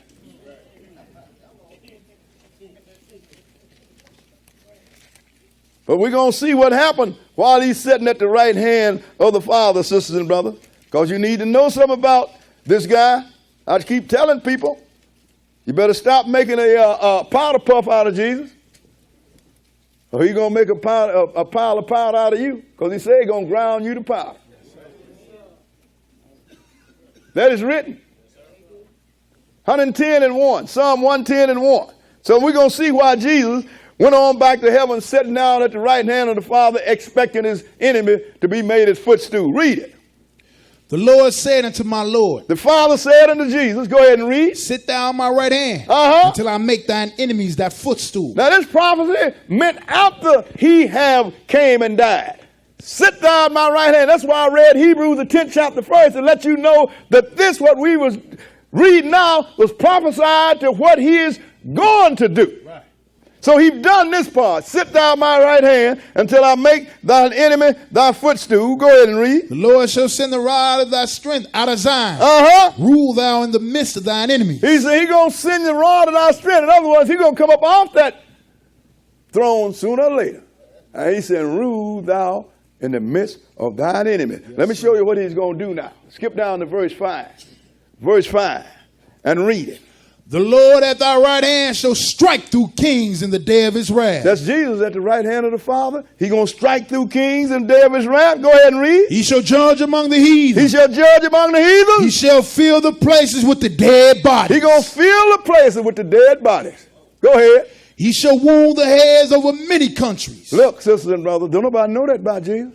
But we're going to see what happened while he's sitting at the right hand of the Father, sisters and brothers, because you need to know something about this guy. I keep telling people, you better stop making a powder puff out of Jesus, or he's going to make a pile of powder out of you, because he said he's going to ground you to powder. That is written. 110 and 1. Psalm 110 and 1. So we're going to see why Jesus went on back to heaven, sitting down at the right hand of the Father, expecting his enemy to be made his footstool. Read it. The Lord said unto my Lord. The Father said unto Jesus, go ahead and read. Sit thou on my right hand until I make thine enemies thy footstool. Now this prophecy meant after he have came and died. Sit thou at my right hand. That's why I read Hebrews the 10th chapter first, to let you know that this, what we was reading now, was prophesied to what he is going to do. Right. So he's done this part. Sit thou at my right hand until I make thine enemy thy footstool. Go ahead and read. The Lord shall send the rod of thy strength out of Zion. Rule thou in the midst of thine enemies. He said he's going to send the rod of thy strength. In other words, he's going to come up off that throne sooner or later. And he said, rule thou in the midst of thine enemy. Yes, let me show you what he's going to do now. Skip down to verse 5. Verse 5. And read it. The Lord at thy right hand shall strike through kings in the day of his wrath. That's Jesus at the right hand of the Father. He's going to strike through kings in the day of his wrath. Go ahead and read. He shall judge among the heathen. He shall judge among the heathen. He shall fill the places with the dead bodies. He's going to fill the places with the dead bodies. Go ahead. He shall wound the heads over many countries. Look, sisters and brothers, don't nobody know that about Jesus.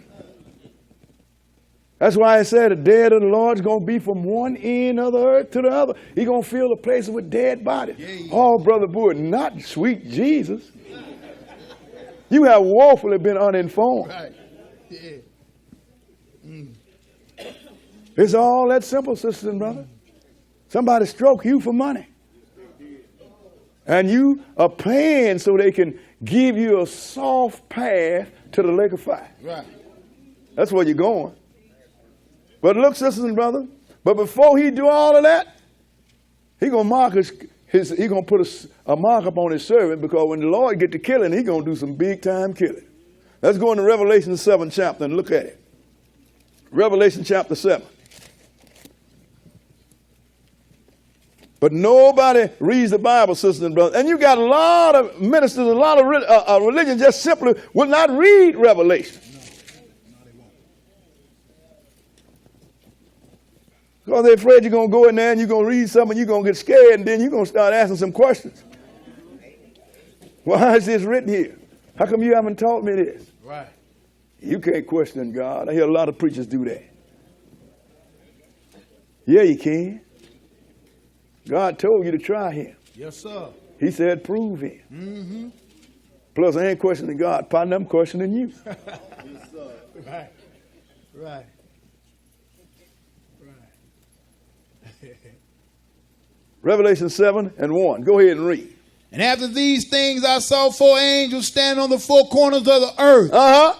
That's why I said the dead of the Lord is going to be from one end of the earth to the other. He's going to fill the places with dead bodies. Yeah. Oh, Brother Buie, not sweet Jesus. You have woefully been uninformed. Right. Yeah. It's all that simple, sisters and brothers. Somebody stroke you for money. And you are paying so they can give you a soft path to the lake of fire. Right. That's where you're going. But look, sisters and brothers, but before he do all of that, he gonna mark he gonna put a mark up on his servant, because when the Lord get to killing, he gonna do some big time killing. Let's go into Revelation 7th chapter and look at it. Revelation chapter 7. But nobody reads the Bible, sisters and brothers. And you got a lot of ministers, a lot of religion just simply will not read Revelation. Because they're afraid you're going to go in there and you're going to read something, you're going to get scared, and then you're going to start asking some questions. Why is this written here? How come you haven't taught me this? Right. You can't question God. I hear a lot of preachers do that. Yeah, you can. God told you to try him. Yes, sir. He said, prove him. Mm-hmm. Plus, I ain't questioning God, partner, I'm questioning you. Yes, sir. Right. Right. Revelation 7:1. Go ahead and read. And after these things I saw 4 angels standing on the 4 corners of the earth,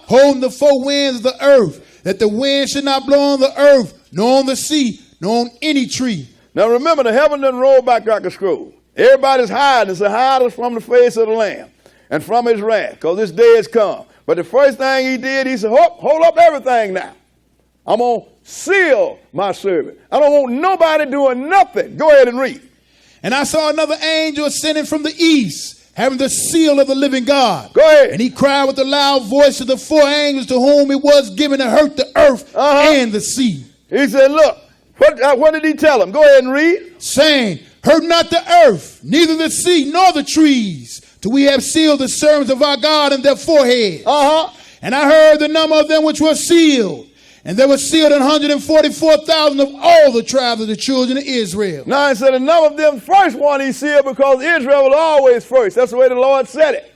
holding the 4 winds of the earth, that the wind should not blow on the earth, nor on the sea, nor on any tree. Now remember, the heaven doesn't roll back like a scroll. Everybody's hiding. It's a hide us from the face of the Lamb and from his wrath, because this day has come. But the first thing he did, he said, hold up everything now. I'm going to seal my servant. I don't want nobody doing nothing. Go ahead and read. And I saw another angel ascending from the east, having the seal of the living God. Go ahead. And he cried with a loud voice to the 4 angels to whom it was given to hurt the earth and the sea. He said, look, what did he tell them? Go ahead and read. Saying, hurt not the earth, neither the sea, nor the trees, till we have sealed the servants of our God in their foreheads. And I heard the number of them which were sealed. And there were sealed 144,000 of all the tribes of the children of Israel. Now, he said the number of them first one he sealed, because Israel was always first. That's the way the Lord said it.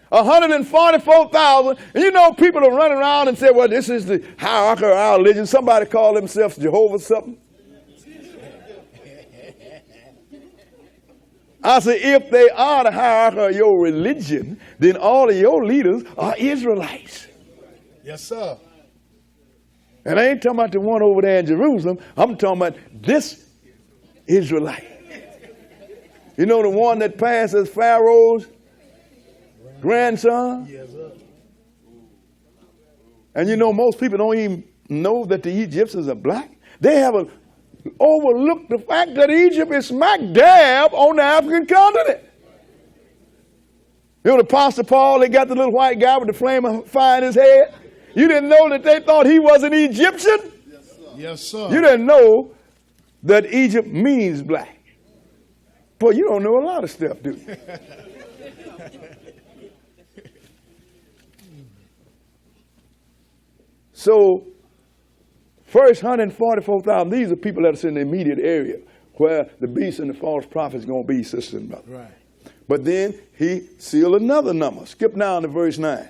144,000. And you know, people are running around and say, well, this is the hierarchy of our religion. Somebody call themselves Jehovah something. I say, if they are the hierarchy of your religion, then all of your leaders are Israelites. Yes, sir. And I ain't talking about the one over there in Jerusalem. I'm talking about this Israelite. You know, the one that passed as Pharaoh's grandson? Yes, sir. And you know, most people don't even know that the Egyptians are black. They have overlooked the fact that Egypt is smack dab on the African continent. You know, the Apostle Paul, they got the little white guy with the flame of fire in his head. You didn't know that they thought he was an Egyptian? Yes, sir. Yes, sir. You didn't know that Egypt means black. Boy, you don't know a lot of stuff, do you? So, first 144,000, these are people that are in the immediate area where the beast and the false prophet is going to be, sisters and brothers. Right. But then he sealed another number. Skip down to verse 9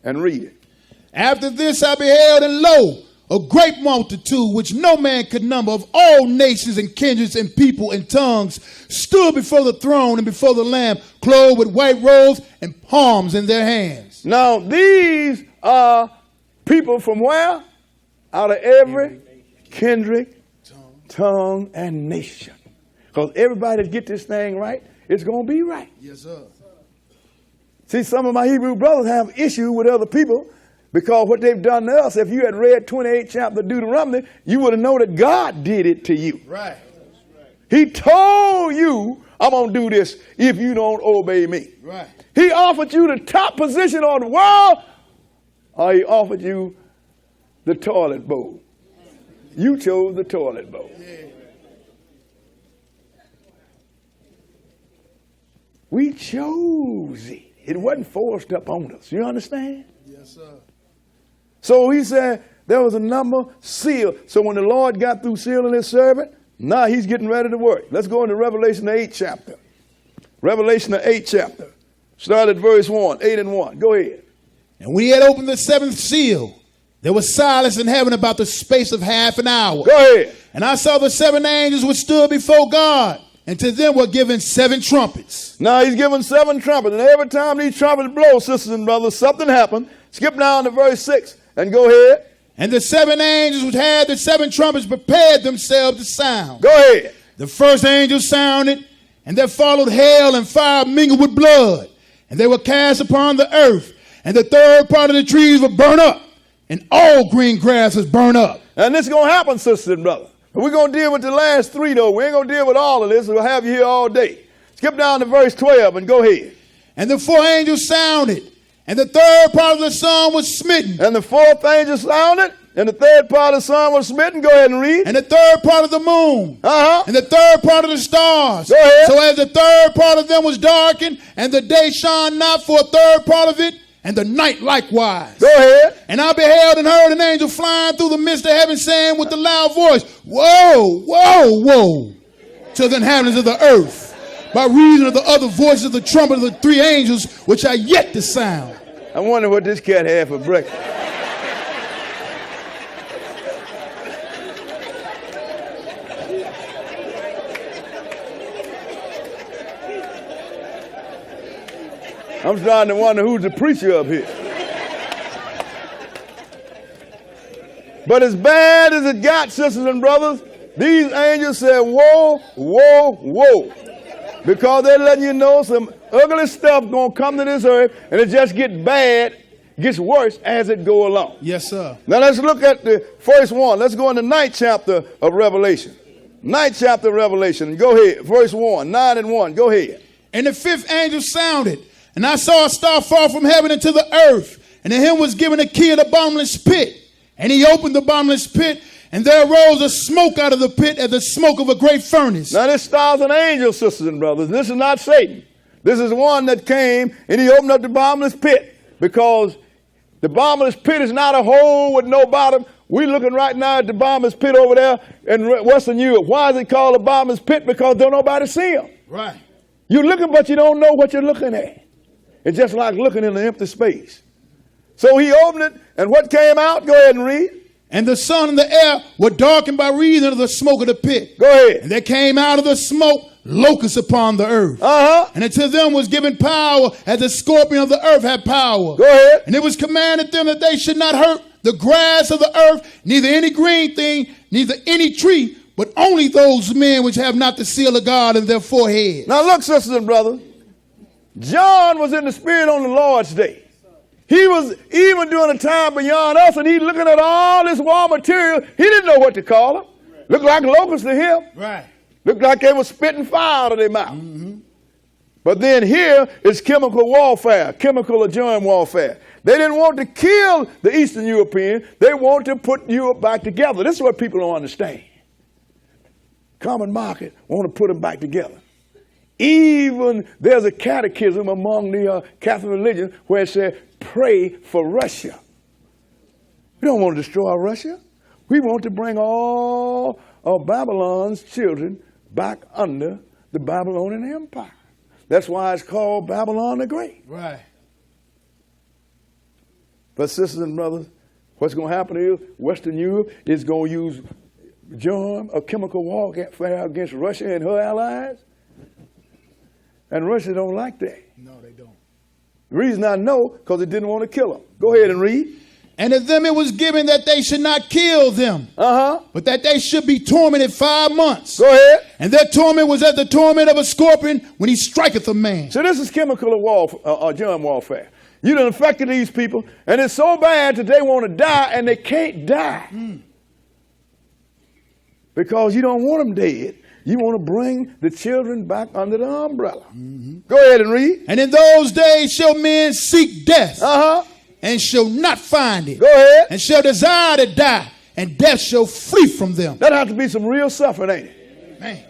and read it. After this I beheld, and lo, a great multitude, which no man could number, of all nations and kindreds and people and tongues, stood before the throne and before the Lamb, clothed with white robes and palms in their hands. Now these are people from where? Out of every kindred, tongue, and nation. Because everybody that get this thing right, it's going to be right. Yes, sir. See, some of my Hebrew brothers have issue with other people, because what they've done to us, if you had read 28th chapter of Deuteronomy, you would have known that God did it to you. Right. He told you, I'm going to do this if you don't obey me. Right. He offered you the top position on the world, or he offered you the toilet bowl. You chose the toilet bowl. Yeah. We chose it. It wasn't forced up on us. You understand? Yes, sir. So he said, There was a number sealed. So when the Lord got through sealing his servant, now he's getting ready to work. Let's go into Revelation the 8th chapter. Revelation the 8th chapter. Start at verse 1, 8 and 1. Go ahead. And when he had opened the seventh seal, there was silence in heaven about the space of half an hour. Go ahead. And I saw the seven angels which stood before God, and to them were given seven trumpets. Now he's given seven trumpets, and every time these trumpets blow, sisters and brothers, something happened. Skip down to verse 6 and go ahead. And the seven angels which had the seven trumpets prepared themselves to sound. Go ahead. The first angel sounded, and there followed hail and fire mingled with blood, and they were cast upon the earth, and the third part of the trees were burnt up, and all green grass was burnt up. And this is going to happen, sisters and brothers. We're going to deal with the last three, though. We ain't going to deal with all of this. We'll have you here all day. Skip down to verse 12 and go ahead. And the four angels sounded, and the third part of the sun was smitten. And the fourth angel sounded, and the third part of the sun was smitten. Go ahead and read. And the third part of the moon. Uh-huh. And the third part of the stars. Go ahead. So as the third part of them was darkened, and the day shone not for a third part of it, and the night likewise. Go ahead. And I beheld and heard an angel flying through the midst of heaven, saying with a loud voice, Woe, woe, woe, to the inhabitants of the earth, by reason of the other voices of the trumpet of the three angels, which are yet to sound. I wonder what this cat had for breakfast. I'm starting to wonder who's the preacher up here. But as bad as it got, sisters and brothers, these angels said, whoa, whoa, whoa. Because they're letting you know some ugly stuff going to come to this earth, and it just gets bad, gets worse as it go along. Yes, sir. Now let's look at the first one. Let's go in the 9th chapter of Revelation. 9th chapter of Revelation. Go ahead. Verse 1, 9 and 1. Go ahead. And the fifth angel sounded, and I saw a star fall from heaven into the earth, and to him was given a key of the bottomless pit. And he opened the bottomless pit, and there arose a smoke out of the pit as the smoke of a great furnace. Now this star's an angel, sisters and brothers. This is not Satan. This is one that came, and he opened up the bottomless pit, because the bottomless pit is not a hole with no bottom. We're looking right now at the bottomless pit over there in Western Europe. Why is it called a bottomless pit? Because don't nobody see him. Right. You're looking, but you don't know what you're looking at. It's just like looking in an empty space. So he opened it, and what came out? Go ahead and read. And the sun and the air were darkened by reason of the smoke of the pit. Go ahead. And there came out of the smoke locusts upon the earth. Uh-huh. And unto them was given power as the scorpion of the earth had power. Go ahead. And it was commanded them that they should not hurt the grass of the earth, neither any green thing, neither any tree, but only those men which have not the seal of God in their forehead. Now look, sisters and brothers. John was in the Spirit on the Lord's day. He was even doing a time beyond us, and he's looking at all this raw material. He didn't know what to call them. Looked like locusts to him. Right. Looked like they were spitting fire out of their mouth. Mm-hmm. But then here is chemical warfare, chemical or germ warfare. They didn't want to kill the Eastern European. They want to put Europe back together. This is what people don't understand. Common market want to put them back together. Even there's a catechism among the Catholic religion where it says, pray for Russia. We don't want to destroy Russia. We want to bring all of Babylon's children back under the Babylonian Empire. That's why it's called Babylon the Great. Right. But sisters and brothers, what's going to happen is Western Europe is going to use germ or chemical warfare against Russia and her allies. And Russia don't like that. No, they don't. The reason I know, because it didn't want to kill them. Go ahead and read. And to them it was given that they should not kill them, but that they should be tormented 5 months. Go ahead. And their torment was as the torment of a scorpion when he striketh a man. So this is chemical or germ warfare. You done affected these people, and it's so bad that they want to die, and they can't die. Because you don't want them dead. You want to bring the children back under the umbrella. Go ahead and read. And in those days shall men seek death, and shall not find it. Go ahead. And shall desire to die, and death shall flee from them. That has to be some real suffering, ain't it? Man.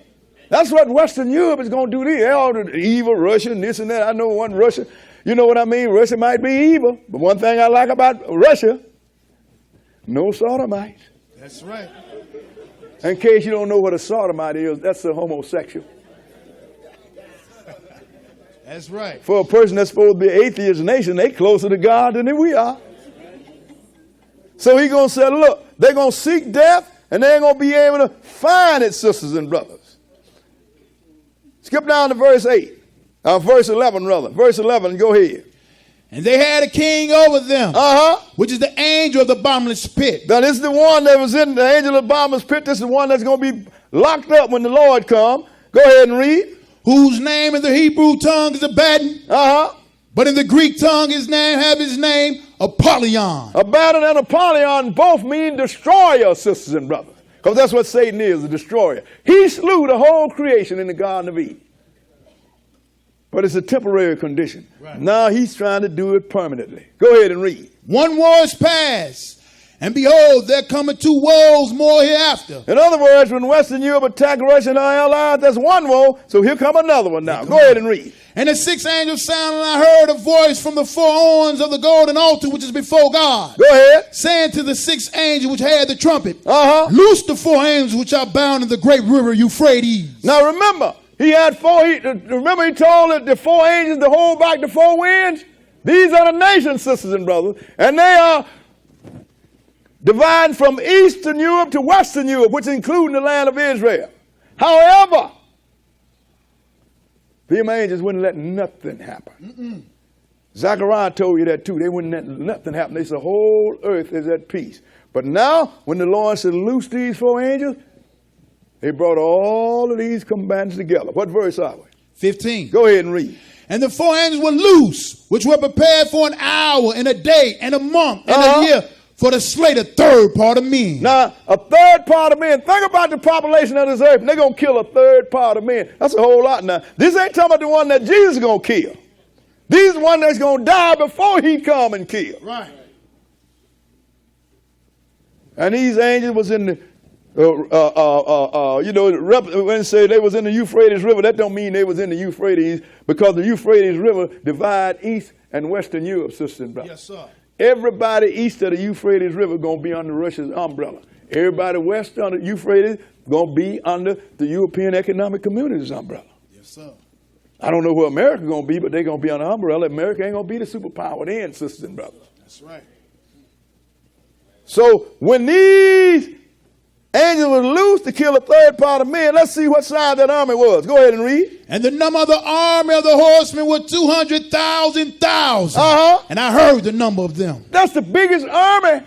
That's what Western Europe is going to do to you. All the evil Russia and this and that. I know one Russia. You know what I mean? Russia might be evil. But one thing I like about Russia, No sodomites. That's right. In case you don't know what a sodomite is, that's a homosexual. That's right. For a person that's supposed to be an atheist nation, they closer to God than we are. So he's going to say, look, they're going to seek death, and they ain't going to be able to find it, sisters and brothers. Skip down to verse 8. Verse 11, rather. Verse 11, go ahead. And they had a king over them, which is the angel of the bottomless pit. Now, this is the one that was in the angel of the bottomless pit. This is the one that's going to be locked up when the Lord comes. Go ahead and read. Whose name in the Hebrew tongue is Abaddon. But in the Greek tongue his name Apollyon. Abaddon and Apollyon both mean destroyer, sisters and brothers. Because that's what Satan is, a destroyer. He slew the whole creation in the Garden of Eden. But it's a temporary condition. Right. Now he's trying to do it permanently. Go ahead and read. One war is past, and behold, there coming 2 woes more hereafter. In other words, when Western Europe attacked Russia and our allies, that's one woe. So here come another one now. Go ahead and read. And the 6th angel sounded, and I heard a voice from the 4 horns of the golden altar which is before God. Go ahead. Saying to the 6th angel which had the trumpet, loose the 4 angels which are bound in the great river Euphrates. Now remember, he had 4. Remember he told the 4 angels to hold back the 4 winds? These are the nations, sisters and brothers. And they are divided from Eastern Europe to Western Europe, which includes the land of Israel. However, them angels wouldn't let nothing happen. Zechariah told you that too. They wouldn't let nothing happen. They said the whole earth is at peace. But now, when the Lord said, loose these 4 angels, they brought all of these combatants together. What verse are we? 15. Go ahead and read. And the 4 angels were loose, which were prepared for an hour and a day and a month and a year for to slay the 3rd part of men. Now, a 3rd part of men. Think about the population of this earth. They're going to kill a 3rd part of men. That's a whole lot now. This ain't talking about the one that Jesus is going to kill. These are the one that's going to die before he come and kill. Right. And these angels was in the when they say they was in the Euphrates River, that don't mean they was in the Euphrates, because the Euphrates River divide East and Western Europe, sisters and brothers. Yes, sir. Everybody east of the Euphrates River going to be under Russia's umbrella. Everybody west of the Euphrates going to be under the European Economic Community's umbrella. Yes, sir. I don't know where America going to be, but they're going to be under the umbrella. America ain't going to be the superpower then, sisters and brothers. That's right. So when these angels were loose to kill a 3rd part of men, let's see what size that army was. Go ahead and read. And the number of the army of the horsemen were 200,000. And I heard the number of them. That's the biggest army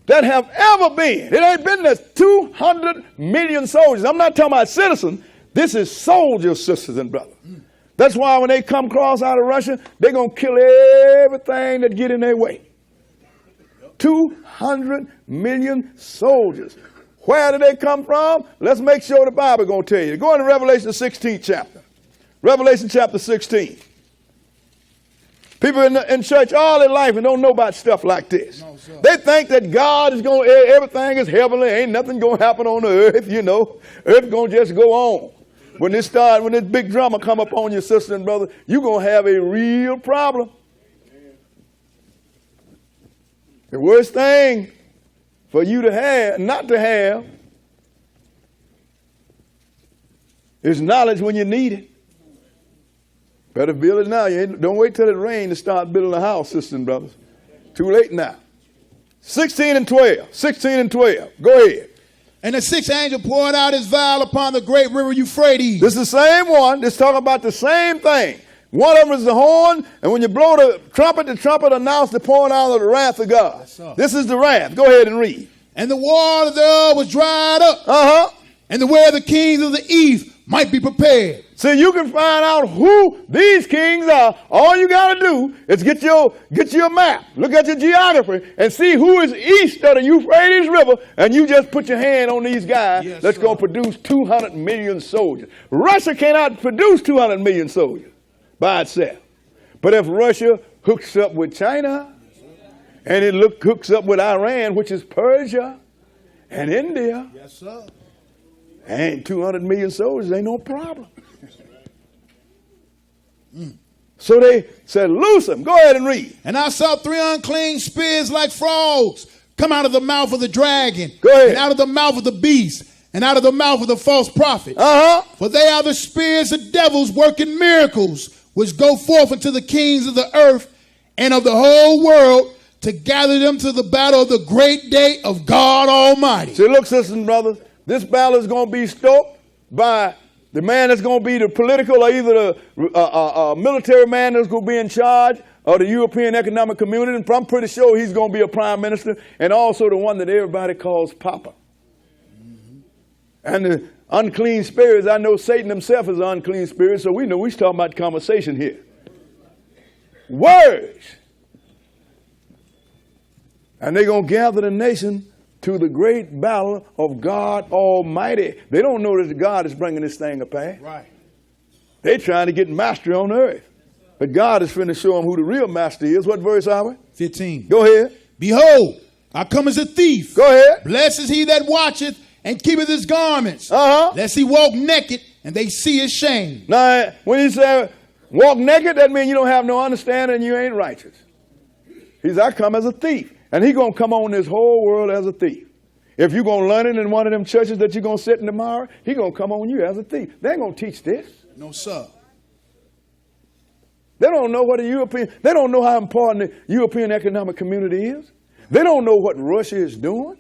that have ever been. It ain't been there. 200 million soldiers. I'm not talking about citizens. This is soldiers, sisters and brothers. That's why when they come across out of Russia, they're going to kill everything that get in their way. 200 million soldiers. Where did they come from? Let's make sure the Bible is going to tell you. Go into Revelation the 16th chapter. Revelation chapter 16. People in church all their life and don't know about stuff like this. No, they think that God is going to, everything is heavenly, ain't nothing going to happen on the earth, you know. Earth going to just go on. When this big drama come up on your sister and brother, you're going to have a real problem. The worst thing for you to have, not to have, is knowledge when you need it. Better build it now. Don't wait till it rains to start building a house, sisters and brothers. Too late now. 16 and 12. 16 and 12. Go ahead. And the 6th angel poured out his vial upon the great river Euphrates. This is the same one. This is talking about the same thing. One of them is the horn, and when you blow the trumpet announced the pouring out of the wrath of God. This is the wrath. Go ahead and read. And the water thereof was dried up. And the way of the kings of the east might be prepared. So you can find out who these kings are. All you got to do is get your map, look at your geography, and see who is east of the Euphrates River, and you just put your hand on these guys that's going to produce 200 million soldiers. Russia cannot produce 200 million soldiers by itself. But if Russia hooks up with China, and it hooks up with Iran, which is Persia and India, yes, sir, and 200 million soldiers ain't no problem. So they said, loose them. Go ahead and read. And I saw 3 unclean spirits like frogs come out of the mouth of the dragon, Go ahead. and out of the mouth of the beast, and out of the mouth of the false prophet. For they are the spirits of devils working miracles, which go forth unto the kings of the earth and of the whole world, to gather them to the battle of the great day of God Almighty. See, look, sisters and brothers, this battle is going to be stoked by the man that's going to be the political, or either the military man that's going to be in charge, or the European Economic Community. And I'm pretty sure he's going to be a prime minister, and also the one that everybody calls Papa. And the unclean spirits, I know Satan himself is an unclean spirit, so we know we're talking about conversation here. Words. And they're going to gather the nation to the great battle of God Almighty. They don't know that God is bringing this thing to pass. Right. They're trying to get mastery on earth. But God is finna show them who the real master is. What verse are we? 15. Go ahead. Behold, I come as a thief. Go ahead. Blessed is he that watcheth and keepeth his garments, Uh-huh. lest he walk naked and they see his shame. Now, when he say walk naked, that means you don't have no understanding and you ain't righteous. He said, I come as a thief. And he's going to come on this whole world as a thief. If you're going to learn it in one of them churches that you're going to sit in tomorrow, he's going to come on you as a thief. They ain't going to teach this. No, sir. They don't know what they don't know how important the European Economic Community is. They don't know what Russia is doing.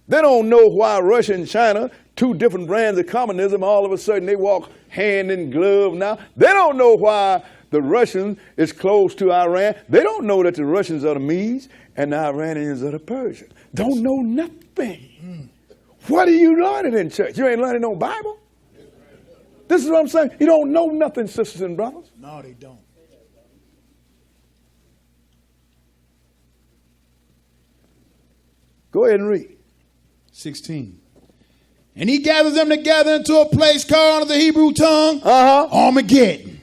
They don't know why Russia and China, two different brands of communism, all of a sudden they walk hand in glove now. They don't know why the Russians is close to Iran. They don't know that the Russians are the Medes and the Iranians are the Persians. Don't know nothing. What are you learning in church? You ain't learning no Bible. This is what I'm saying. You don't know nothing, sisters and brothers. No, they don't. Go ahead and read. 16. And he gathered them together into a place called in the Hebrew tongue Armageddon.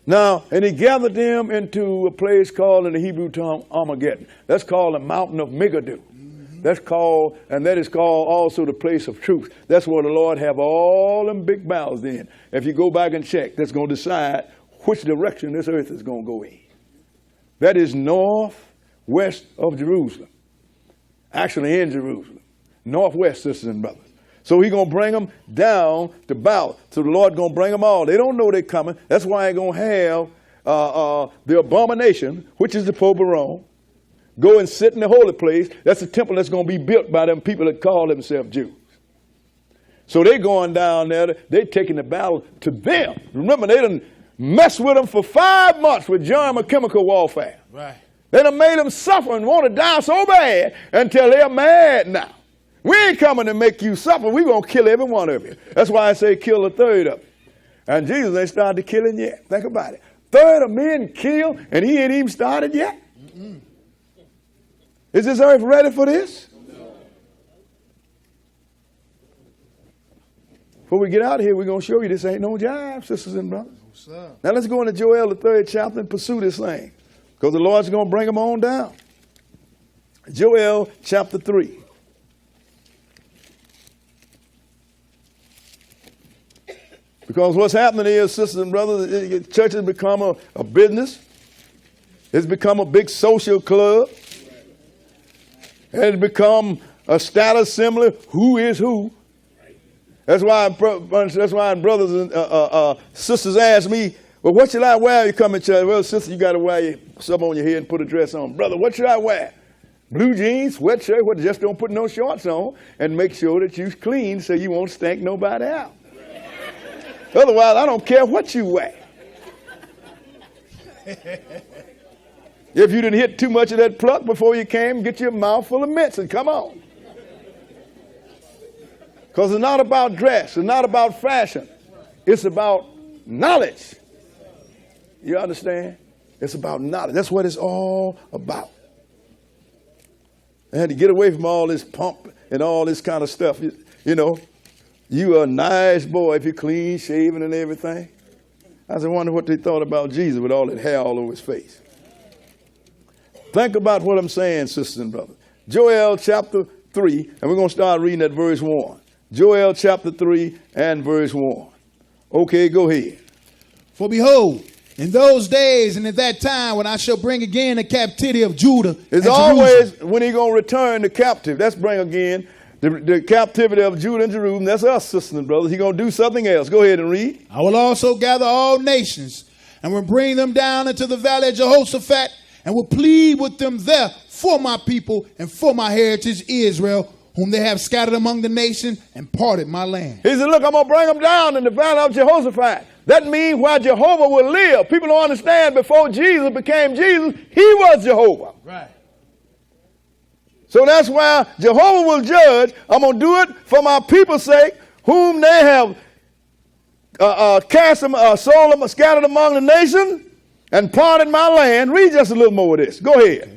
Now, and he gathered them into a place called in the Hebrew tongue Armageddon. That's called the mountain of Megiddo. That's called, and that is called also the place of truth. That's where the Lord have all them big battles in. If you go back and check, that's going to decide which direction this earth is going to go in. That is northwest of Jerusalem. Actually in Jerusalem. Northwest, sisters and brothers. So he's going to bring them down to battle. So the Lord going to bring them all. They don't know they're coming. That's why he's going to have the abomination, which is the Pope of Rome, go and sit in the holy place. That's the temple that's going to be built by them people that call themselves Jews. So they're going down there. They're taking the battle to them. Remember, they done messed with them for 5 months with germ and chemical warfare. Right. They done made them suffer and want to die so bad until they're mad now. We ain't coming to make you suffer. We're going to kill every one of you. That's why I say kill a third of you. And Jesus ain't started killing yet. Think about it. Third of men killed, and he ain't even started yet. Is this earth ready for this? No. Before we get out of here, we're going to show you this ain't no jive, sisters and brothers. No, now let's go into Joel, the 3rd chapter, and pursue this thing. Because the Lord's going to bring them on down. Joel chapter 3. Because what's happening is, sisters and brothers, church has become a business. It's become a big social club. And it's become a status symbol. Who is who? That's why brothers and sisters ask me, well, what should I wear when you come to church? Well, sister, you got to wear something on your head and put a dress on. Brother, what should I wear? Blue jeans, sweatshirt, what, just don't put no shorts on, and make sure that you're clean so you won't stink nobody out. Otherwise, I don't care what you wear. If you didn't hit too much of that pluck before you came, get your mouth full of mints and come on. Because it's not about dress. It's not about fashion. It's about knowledge. You understand? It's about knowledge. That's what it's all about. I had to get away from all this pomp and all this kind of stuff. You know, you are a nice boy if you're clean shaven and everything. I wonder what they thought about Jesus with all that hair all over his face. Think about what I'm saying, sisters and brothers. Joel chapter 3, and we're going to start reading at verse 1. Joel chapter 3 and verse 1. Okay, go ahead. For behold, In those days and at that time when I shall bring again the captivity of Judah. It's always when he's going to return the captive. That's bring again the captivity of Judah and Jerusalem. That's us, sisters and brothers. He's going to do something else. Go ahead and read. I will also gather all nations and will bring them down into the valley of Jehoshaphat and will plead with them there for my people and for my heritage Israel, whom they have scattered among the nations and parted my land. He said, look, I'm going to bring them down in the valley of Jehoshaphat. That means while Jehovah will live. People don't understand before Jesus became Jesus, he was Jehovah. Right. So that's why Jehovah will judge. I'm going to do it for my people's sake, whom they have cast them, sold them, scattered among the nations, and parted my land. Read just a little more of this. Go ahead. Okay.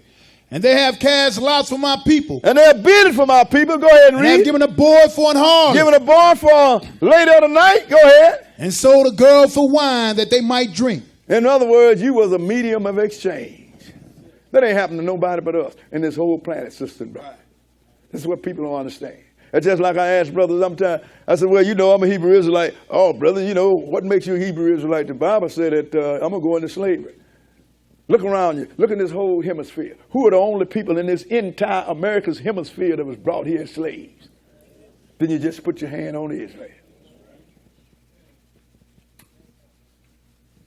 And they have cast lots for my people. And they have bidded for my people. Go ahead and read. And have given a boy for an harlot. Given a boy for a lady of the night. Go ahead. And sold a girl for wine that they might drink. In other words, you was a medium of exchange. That ain't happened to nobody but us in this whole planet, sister and brother. This is what people don't understand. It's just like I ask brothers sometimes. I said, well, you know, I'm a Hebrew Israelite. Oh, brother, you know, what makes you a Hebrew Israelite? The Bible said that I'm going to go into slavery. Look around you. Look in this whole hemisphere. Who are the only people in this entire America's hemisphere that was brought here as slaves? Then you just put your hand on Israel.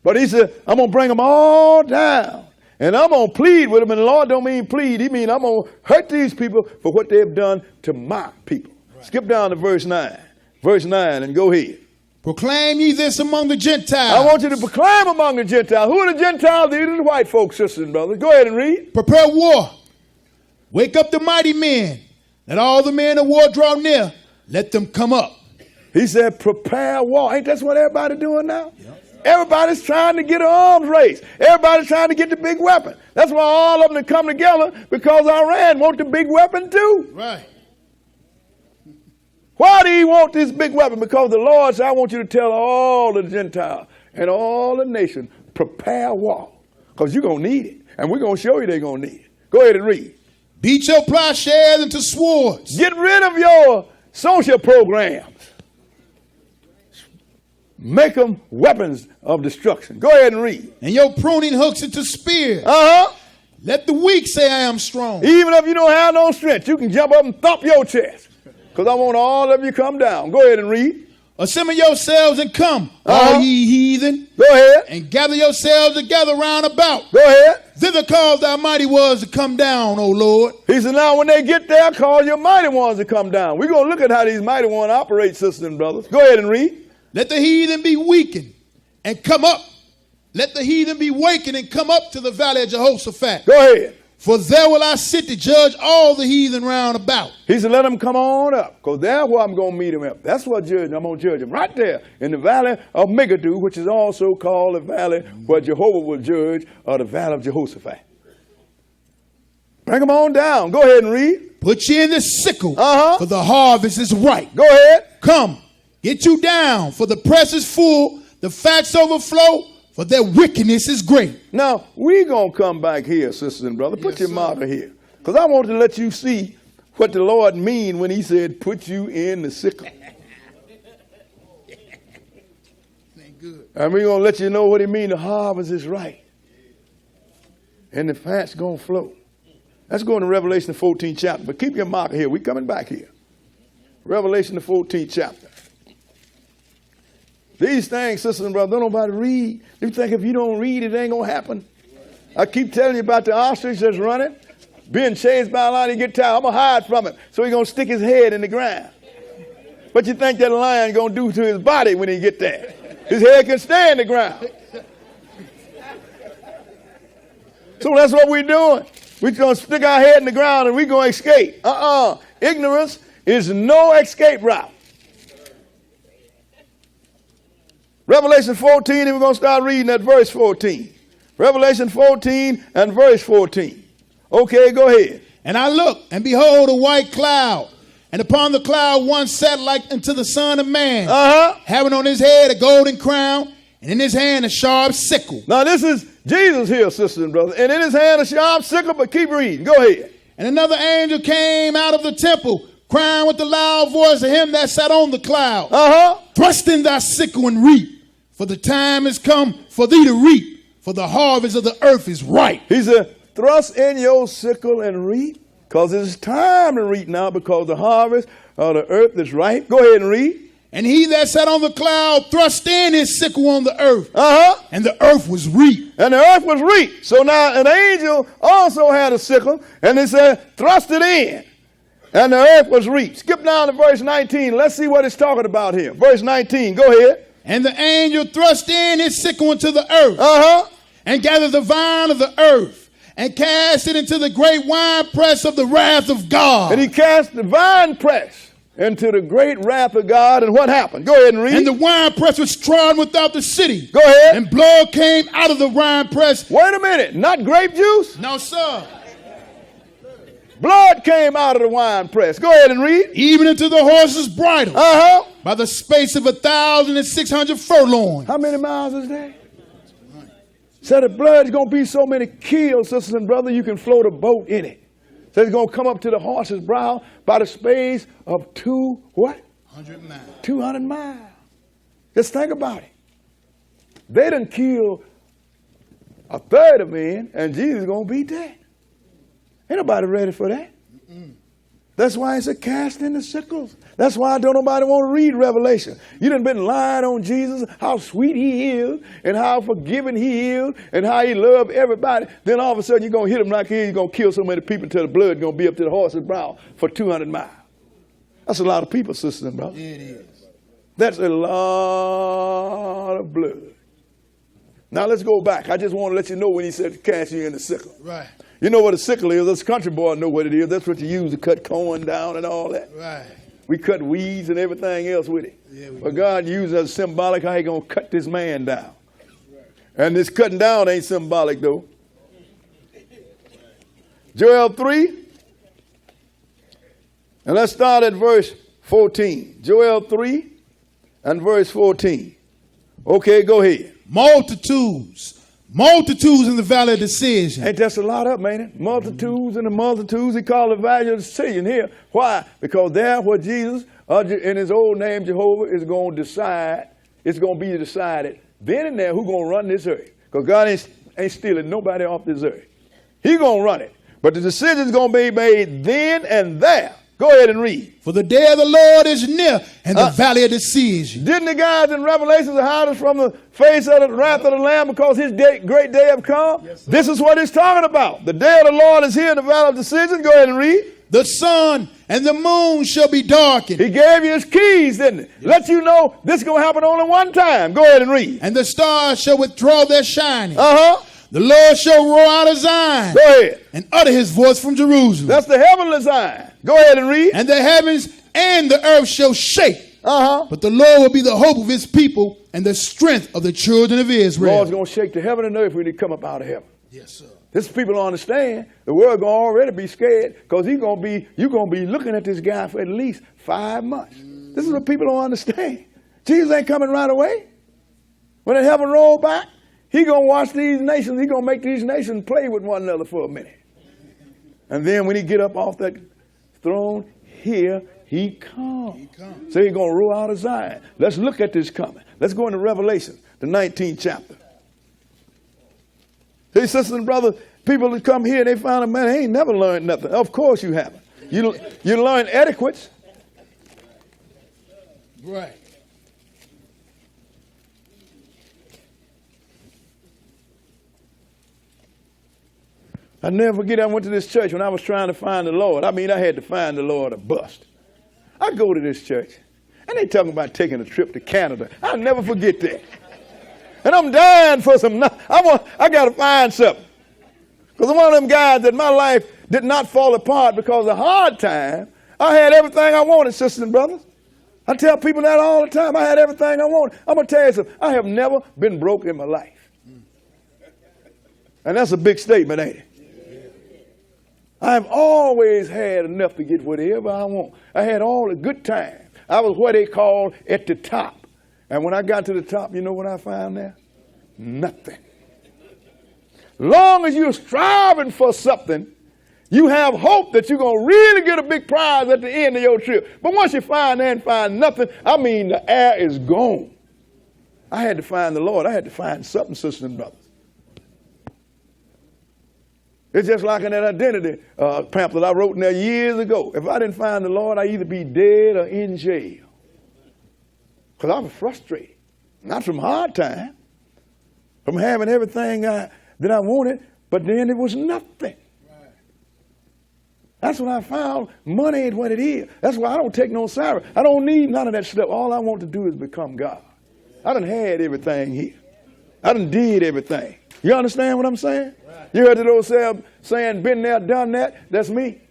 But he said, I'm going to bring them all down. And I'm going to plead with them. And the Lord don't mean plead. He means I'm going to hurt these people for what they've done to my people. Right. Skip down to verse 9. Verse 9 and go ahead. Proclaim ye this among the Gentiles. I want you to proclaim among the Gentiles. Who are the Gentiles? These are the white folks, sisters and brothers. Go ahead and read. Prepare war. Wake up the mighty men. Let all the men of war draw near. Let them come up. He said, prepare war. Ain't that what everybody doing now? Yep. Everybody's trying to get an arms race. Everybody's trying to get the big weapon. That's why all of them come together, because Iran want the big weapon too. Right. Why do he want this big weapon? Because the Lord said, I want you to tell all the Gentiles and all the nations, prepare war. Because you're going to need it. And we're going to show you they're going to need it. Go ahead and read. Beat your plowshares into swords. Get rid of your social programs. Make them weapons of destruction. Go ahead and read. And your pruning hooks into spears. Uh-huh. Let the weak say I am strong. Even if you don't have no strength, you can jump up and thump your chest. Because I want all of you to come down. Go ahead and read. Assemble yourselves and come, all ye heathen. Go ahead. And gather yourselves together round about. Go ahead. Thither cause thy mighty ones to come down, O Lord. He said, now when they get there, call your mighty ones to come down. We're going to look at how these mighty ones operate, sisters and brothers. Go ahead and read. Let the heathen be weakened and come up. Let the heathen be wakened and come up to the valley of Jehoshaphat. Go ahead. For there will I sit to judge all the heathen round about. He said, let them come on up, because that's where I'm going to meet them up. That's what judging. I'm going to judge them right there in the valley of Megiddo, which is also called the valley where Jehovah will judge, or the valley of Jehoshaphat. Bring them on down. Go ahead and read. Put ye in the sickle, for the harvest is ripe. Go ahead. Come, get you down, for the press is full, the fats overflow, for their wickedness is great. Now, we're going to come back here, sisters and brothers. Put your marker here. Because I want to let you see what the Lord mean when he said, put you in the sickle. Good. And we're going to let you know what he mean. The harvest is right. And the fat's going to flow. Let's go into Revelation the 14th chapter. But keep your marker here. We're coming back here. Revelation the 14th chapter. These things, sisters and brothers, don't nobody read. You think if you don't read, it ain't going to happen. I keep telling you about the ostrich that's running, being chased by a lion. He get tired. I'm going to hide from him. So he's going to stick his head in the ground. What you think that lion going to do to his body when he get there? His head can stay in the ground. So that's what we're doing. We're going to stick our head in the ground and we're going to escape. Ignorance is no escape route. Revelation 14, and we're going to start reading at verse 14. Revelation 14 and verse 14. Okay, go ahead. And I looked, and behold, a white cloud. And upon the cloud one sat like unto the Son of Man, having on his head a golden crown, and in his hand a sharp sickle. Now this is Jesus here, sisters and brothers. And in his hand a sharp sickle, but keep reading. Go ahead. And another angel came out of the temple, crying with a loud voice to him that sat on the cloud. Thrust in thy sickle and reap, for the time is come for thee to reap, for the harvest of the earth is ripe. He said, thrust in your sickle and reap, because it's time to reap now, because the harvest of the earth is ripe. Go ahead and read. And he that sat on the cloud thrust in his sickle on the earth. And the earth was reaped. And the earth was reaped. So now an angel also had a sickle, and he said, thrust it in. And the earth was reaped. Skip down to verse 19. Let's see what it's talking about here. Verse 19. Go ahead. And the angel thrust in his sickle into the earth. And gathered the vine of the earth, and cast it into the great winepress of the wrath of God. And he cast the vine press into the great wrath of God. And what happened? Go ahead and read. And the winepress was trodden without the city. Go ahead. And blood came out of the winepress. Wait a minute. Not grape juice? No, sir. Blood came out of the wine press. Go ahead and read. Even into the horse's bridle. By the space of 1,600 furlongs. How many miles is that? So the blood's going to be so many kills, sisters and brothers, you can float a boat in it. So it's going to come up to the horse's brow by the space of 200 miles. 200 miles. Just think about it. They done killed a third of men, and Jesus is going to be dead. Ain't nobody ready for that. That's why it's a cast in the sickles. That's why don't nobody want to read Revelation. You done been lying on Jesus, how sweet he is, and how forgiving he is, and how he loved everybody. Then all of a sudden you're going to hit him like here, you're going to kill so many people until the blood is going to be up to the horse's brow for 200 miles. That's a lot of people, sisters and brothers. It is. That's a lot of blood. Now let's go back. I just want to let you know when he said cast you in the sickle. Right. You know what a sickle is? This country boy know what it is. That's what you use to cut corn down and all that. Right. We cut weeds and everything else with it. Yeah, but God used it as symbolic how he going to cut this man down. Right. And this cutting down ain't symbolic though. Joel 3. And let's start at verse 14. Joel 3 and verse 14. Okay, go ahead. Multitudes in the valley of decision. Ain't that a lot up, man? Multitudes and the multitudes. He called the valley of decision here. Why? Because there where Jesus, in his old name Jehovah, is going to decide, it's going to be decided then and there who's going to run this earth. Because God ain't stealing nobody off this earth. He's going to run it. But the decision's going to be made then and there. Go ahead and read. For the day of the Lord is near, and the valley of decision. Didn't the guys in Revelations hide us from the face of the wrath of the Lamb because his great day have come? Yes, this is what he's talking about. The day of the Lord is here in the valley of decision. Go ahead and read. The sun and the moon shall be darkened. He gave you his keys, didn't he? Yes. Let you know this is going to happen only one time. Go ahead and read. And the stars shall withdraw their shining. The Lord shall roar out of Zion. Go ahead. And utter his voice from Jerusalem. That's the heavenly Zion. Go ahead and read. And the heavens and the earth shall shake. But the Lord will be the hope of his people and the strength of the children of Israel. The Lord's going to shake the heaven and earth when he come up out of heaven. Yes, sir. This people don't understand. The world going to already be scared because you're going to be looking at this guy for at least 5 months. This is what people don't understand. Jesus ain't coming right away. When the heaven roll back, he going to watch these nations. He going to make these nations play with one another for a minute. And then when he get up off that throne, here he comes. So he's going to roll out of Zion. Let's look at this coming. Let's go into Revelation, the 19th chapter. Hey, sisters and brothers, people that come here, they find a man, they ain't never learned nothing. Of course you haven't. You learn etiquettes. Right. I never forget, I went to this church when I was trying to find the Lord. I mean, I had to find the Lord a bust. I go to this church, and they talking about taking a trip to Canada. I'll never forget that. And I'm dying for some, I got to find something. Because I'm one of them guys that my life did not fall apart because of hard time. I had everything I wanted, sisters and brothers. I tell people that all the time. I had everything I wanted. I'm going to tell you something. I have never been broke in my life. And that's a big statement, ain't it? I've always had enough to get whatever I want. I had all the good time. I was what they call at the top. And when I got to the top, you know what I found there? Nothing. Long as you're striving for something, you have hope that you're going to really get a big prize at the end of your trip. But once you find that and find nothing, I mean, the air is gone. I had to find the Lord. I had to find something, sisters and brothers. It's just like in that identity pamphlet I wrote in there years ago. If I didn't find the Lord, I'd either be dead or in jail. Because I was frustrated. Not from hard time, from having everything that I wanted, but then it was nothing. That's when I found money ain't what it is. That's why I don't take no salary. I don't need none of that stuff. All I want to do is become God. I done had everything here. I done did everything. You understand what I'm saying? Right. You heard the old saying, been there, done that. That's me.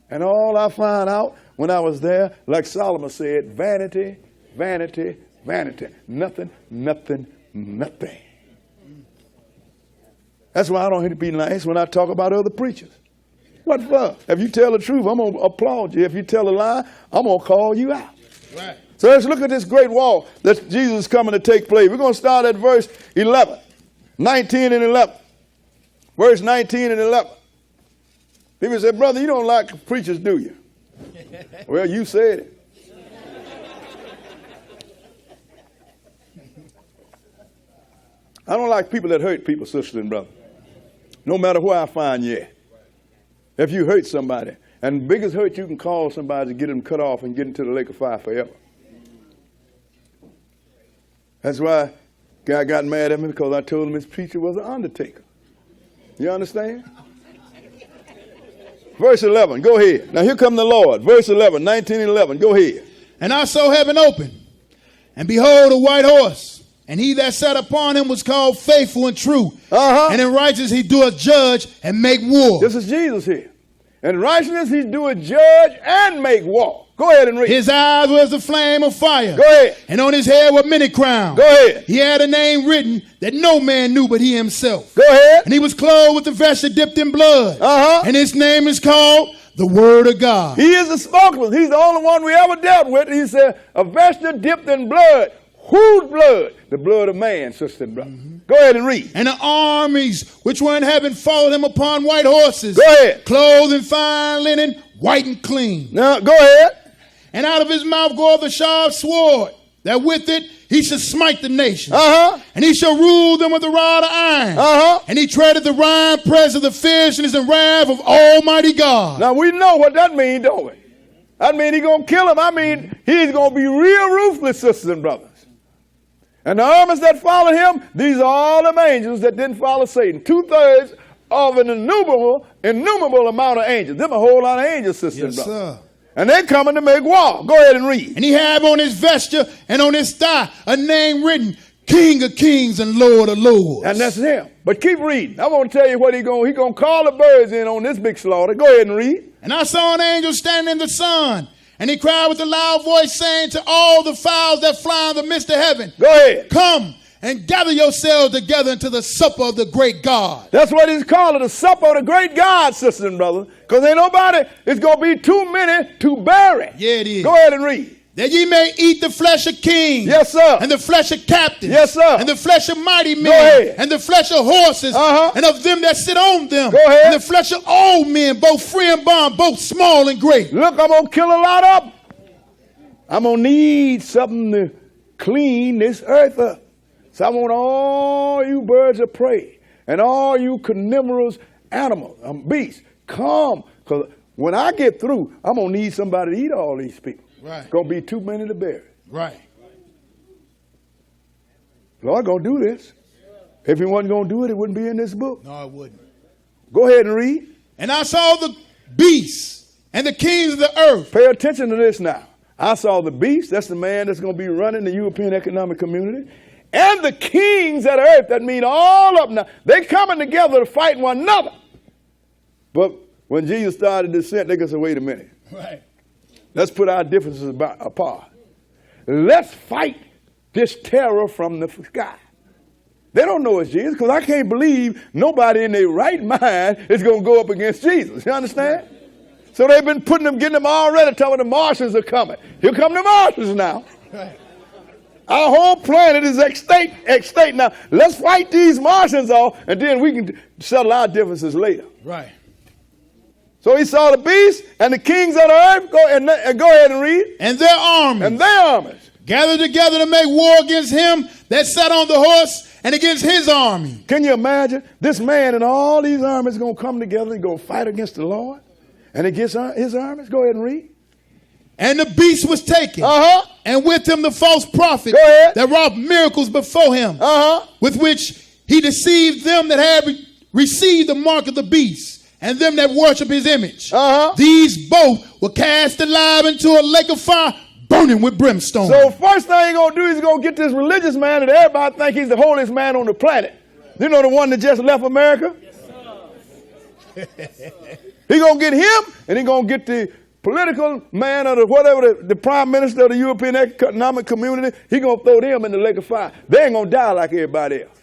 And all I found out when I was there, like Solomon said, vanity, vanity, vanity. Nothing, nothing, nothing. That's why I don't hate to be nice when I talk about other preachers. What for? If you tell the truth, I'm going to applaud you. If you tell a lie, I'm going to call you out. Right. So let's look at this great war that Jesus is coming to take place. We're going to start at verse 11, 19 and 11. Verse 19 and 11. People say, brother, you don't like preachers, do you? Well, you said it. I don't like people that hurt people, sisters and brothers. No matter where I find you at. If you hurt somebody, and the biggest hurt you can cause somebody to get them cut off and get into the lake of fire forever. That's why a guy got mad at me because I told him his preacher was an undertaker. You understand? Verse 11, go ahead. Now here come the Lord. Verse 11, 19 and 11, go ahead. And I saw heaven open, and behold a white horse, and he that sat upon him was called Faithful and True. And in righteousness he doeth judge and make war. This is Jesus here. In righteousness he doeth judge and make war. Go ahead and read. His eyes were as the flame of fire. Go ahead. And on his head were many crowns. Go ahead. He had a name written that no man knew but he himself. Go ahead. And he was clothed with a vesture dipped in blood. And his name is called the Word of God. He is the spokesman. He's the only one we ever dealt with. He said, a vesture dipped in blood. Whose blood? The blood of man, sister and brother. Go ahead and read. And the armies which were in heaven followed him upon white horses. Go ahead. Clothed in fine linen, white and clean. Now, go ahead. And out of his mouth goeth a sharp sword, that with it he shall smite the nations. And he shall rule them with a rod of iron. And he treadeth the winepress of the fierceness and wrath of Almighty God. Now, we know what that means, don't we? That means he's going to kill him. I mean, he's going to be real ruthless, sisters and brothers. And the armies that followed him, these are all them angels that didn't follow Satan. 2/3 of an innumerable amount of angels. Them a whole lot of angels, sisters and brothers. Sir. And they're coming to make war. Go ahead and read. And he had on his vesture and on his thigh a name written, King of Kings and Lord of Lords. And that's him. But keep reading. I want to tell you what he's going to call the birds in on this big slaughter. Go ahead and read. And I saw an angel standing in the sun. And he cried with a loud voice, saying to all the fowls that fly in the midst of heaven, go ahead. Come and gather yourselves together into the supper of the great God. That's what he's calling, the supper of the great God, sisters and brothers. Because ain't nobody, it's going to be too many to bury. Yeah, it is. Go ahead and read. That ye may eat the flesh of kings. Yes, sir. And the flesh of captains. Yes, sir. And the flesh of mighty men. Go ahead. And the flesh of horses. And of them that sit on them. Go ahead. And the flesh of all men, both free and bond, both small and great. Look, I'm going to kill a lot of them. I'm going to need something to clean this earth up. So I want all you birds of prey and all you carnivorous animals, beasts, come. Because when I get through, I'm going to need somebody to eat all these people. Right. It's going to be too many to bury. Right. Lord going to do this. If he wasn't going to do it, it wouldn't be in this book. No, it wouldn't. Go ahead and read. And I saw the beasts and the kings of the earth. Pay attention to this now. I saw the beast. That's the man that's going to be running the European Economic Community. And the kings of the earth. That means all of them. Now, they coming together to fight one another. But when Jesus started to descent, they could say, wait a minute. Right. Let's put our differences apart. Let's fight this terror from the sky. They don't know it's Jesus because I can't believe nobody in their right mind is going to go up against Jesus. You understand? So they've been getting them all ready, telling the Martians are coming. Here come the Martians now. Right. Our whole planet is extinct now. Let's fight these Martians off, and then we can settle our differences later. Right. So he saw the beast and the kings of the earth. Go ahead and read. And their armies. And their armies. gathered together to make war against him that sat on the horse and against his army. Can you imagine? This man and all these armies going to come together and go fight against the Lord and against his armies? Go ahead and read. And the beast was taken, and with him the false prophet that wrought miracles before him, with which he deceived them that had received the mark of the beast, and them that worship his image. These both were cast alive into a lake of fire, burning with brimstone. So first thing he's going to do is going to get this religious man that everybody think he's the holiest man on the planet. You know, the one that just left America? He's going to get him, and he's going to get the political man or the prime minister of the European Economic Community. He's going to throw them in the lake of fire. They ain't going to die like everybody else.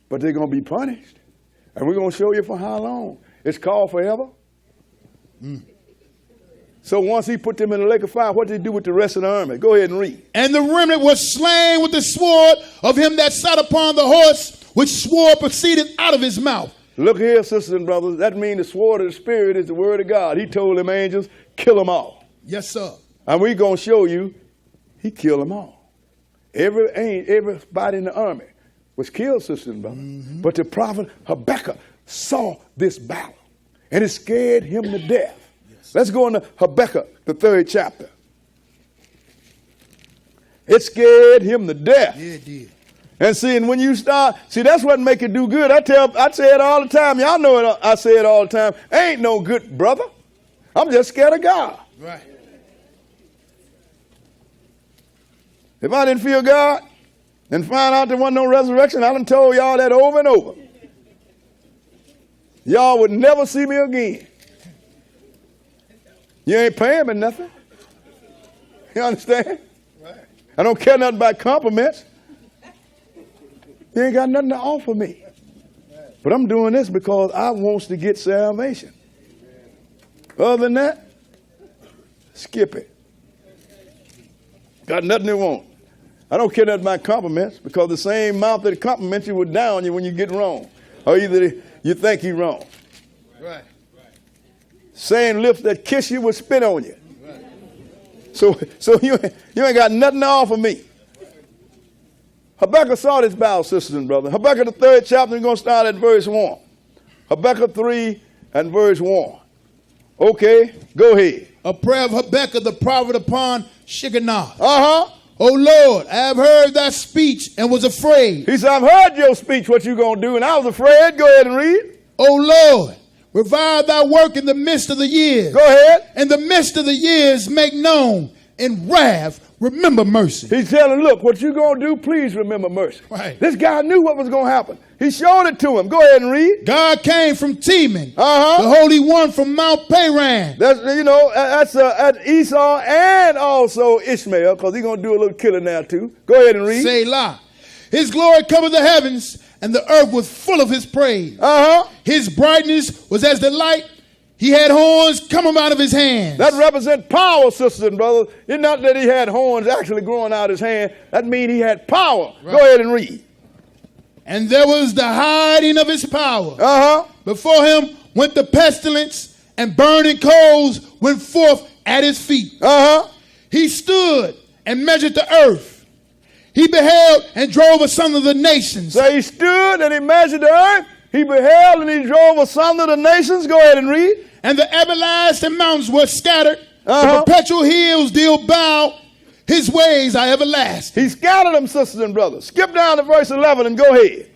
But they're going to be punished. And we're going to show you for how long. It's called forever. So once he put them in the lake of fire, what did he do with the rest of the army? Go ahead and read. And the remnant was slain with the sword of him that sat upon the horse, which sword proceeded out of his mouth. Look here, sisters and brothers. That means the sword of the Spirit is the word of God. He told them angels, kill them all. Yes, sir. And we're going to show you, he killed them all. Everybody in the army was killed, sisters and brothers. But the prophet Habakkuk saw this battle, and it scared him to death. Yes. Let's go into Habakkuk, the 3rd chapter. It scared him to death. Yeah, it did. And see, and when you start, see, that's what make it do good. I say it all the time. Y'all know it. I say it all the time. Ain't no good brother. I'm just scared of God. Right. If I didn't fear God and find out there wasn't no resurrection, I done told y'all that over and over. Y'all would never see me again. You ain't paying me nothing. You understand? Right. I don't care nothing about compliments. You ain't got nothing to offer me. But I'm doing this because I wants to get salvation. Other than that, skip it. Got nothing to want. I don't care nothing about compliments because the same mouth that compliments you will down you when you get wrong. Or either you think you're wrong. Right. Same lips that kiss you will spit on you. Right. So you ain't got nothing to offer me. Habakkuk saw this battle, sisters and brothers. Habakkuk, the 3rd chapter, we're going to start at verse 1. Habakkuk 3 and verse 1. Okay, go ahead. A prayer of Habakkuk the prophet upon Shigionoth. O Lord, I have heard thy speech and was afraid. He said, I've heard your speech, what you going to do, and I was afraid. Go ahead and read. O Lord, revive thy work in the midst of the years. Go ahead. In the midst of the years, make known. In wrath, remember mercy. He's telling, look, what you going to do, please remember mercy. Right. This guy knew what was going to happen. He showed it to him. Go ahead and read. God came from Teman, the Holy One from Mount Paran. That's Esau and also Ishmael, because he's going to do a little killing now too. Go ahead and read. Selah. His glory covered the heavens, and the earth was full of his praise. His brightness was as the light. He had horns coming out of his hands. That represents power, sisters and brothers. It's not that he had horns actually growing out of his hand. That means he had power. Right. Go ahead and read. And there was the hiding of his power. Before him went the pestilence, and burning coals went forth at his feet. He stood and measured the earth. He beheld and drove asunder the nations. So he stood and he measured the earth. He beheld and he drove asunder the nations. Go ahead and read. And the everlasting mountains were scattered. The perpetual hills did bow. His ways are everlasting. He scattered them, sisters and brothers. Skip down to verse 11 and go ahead.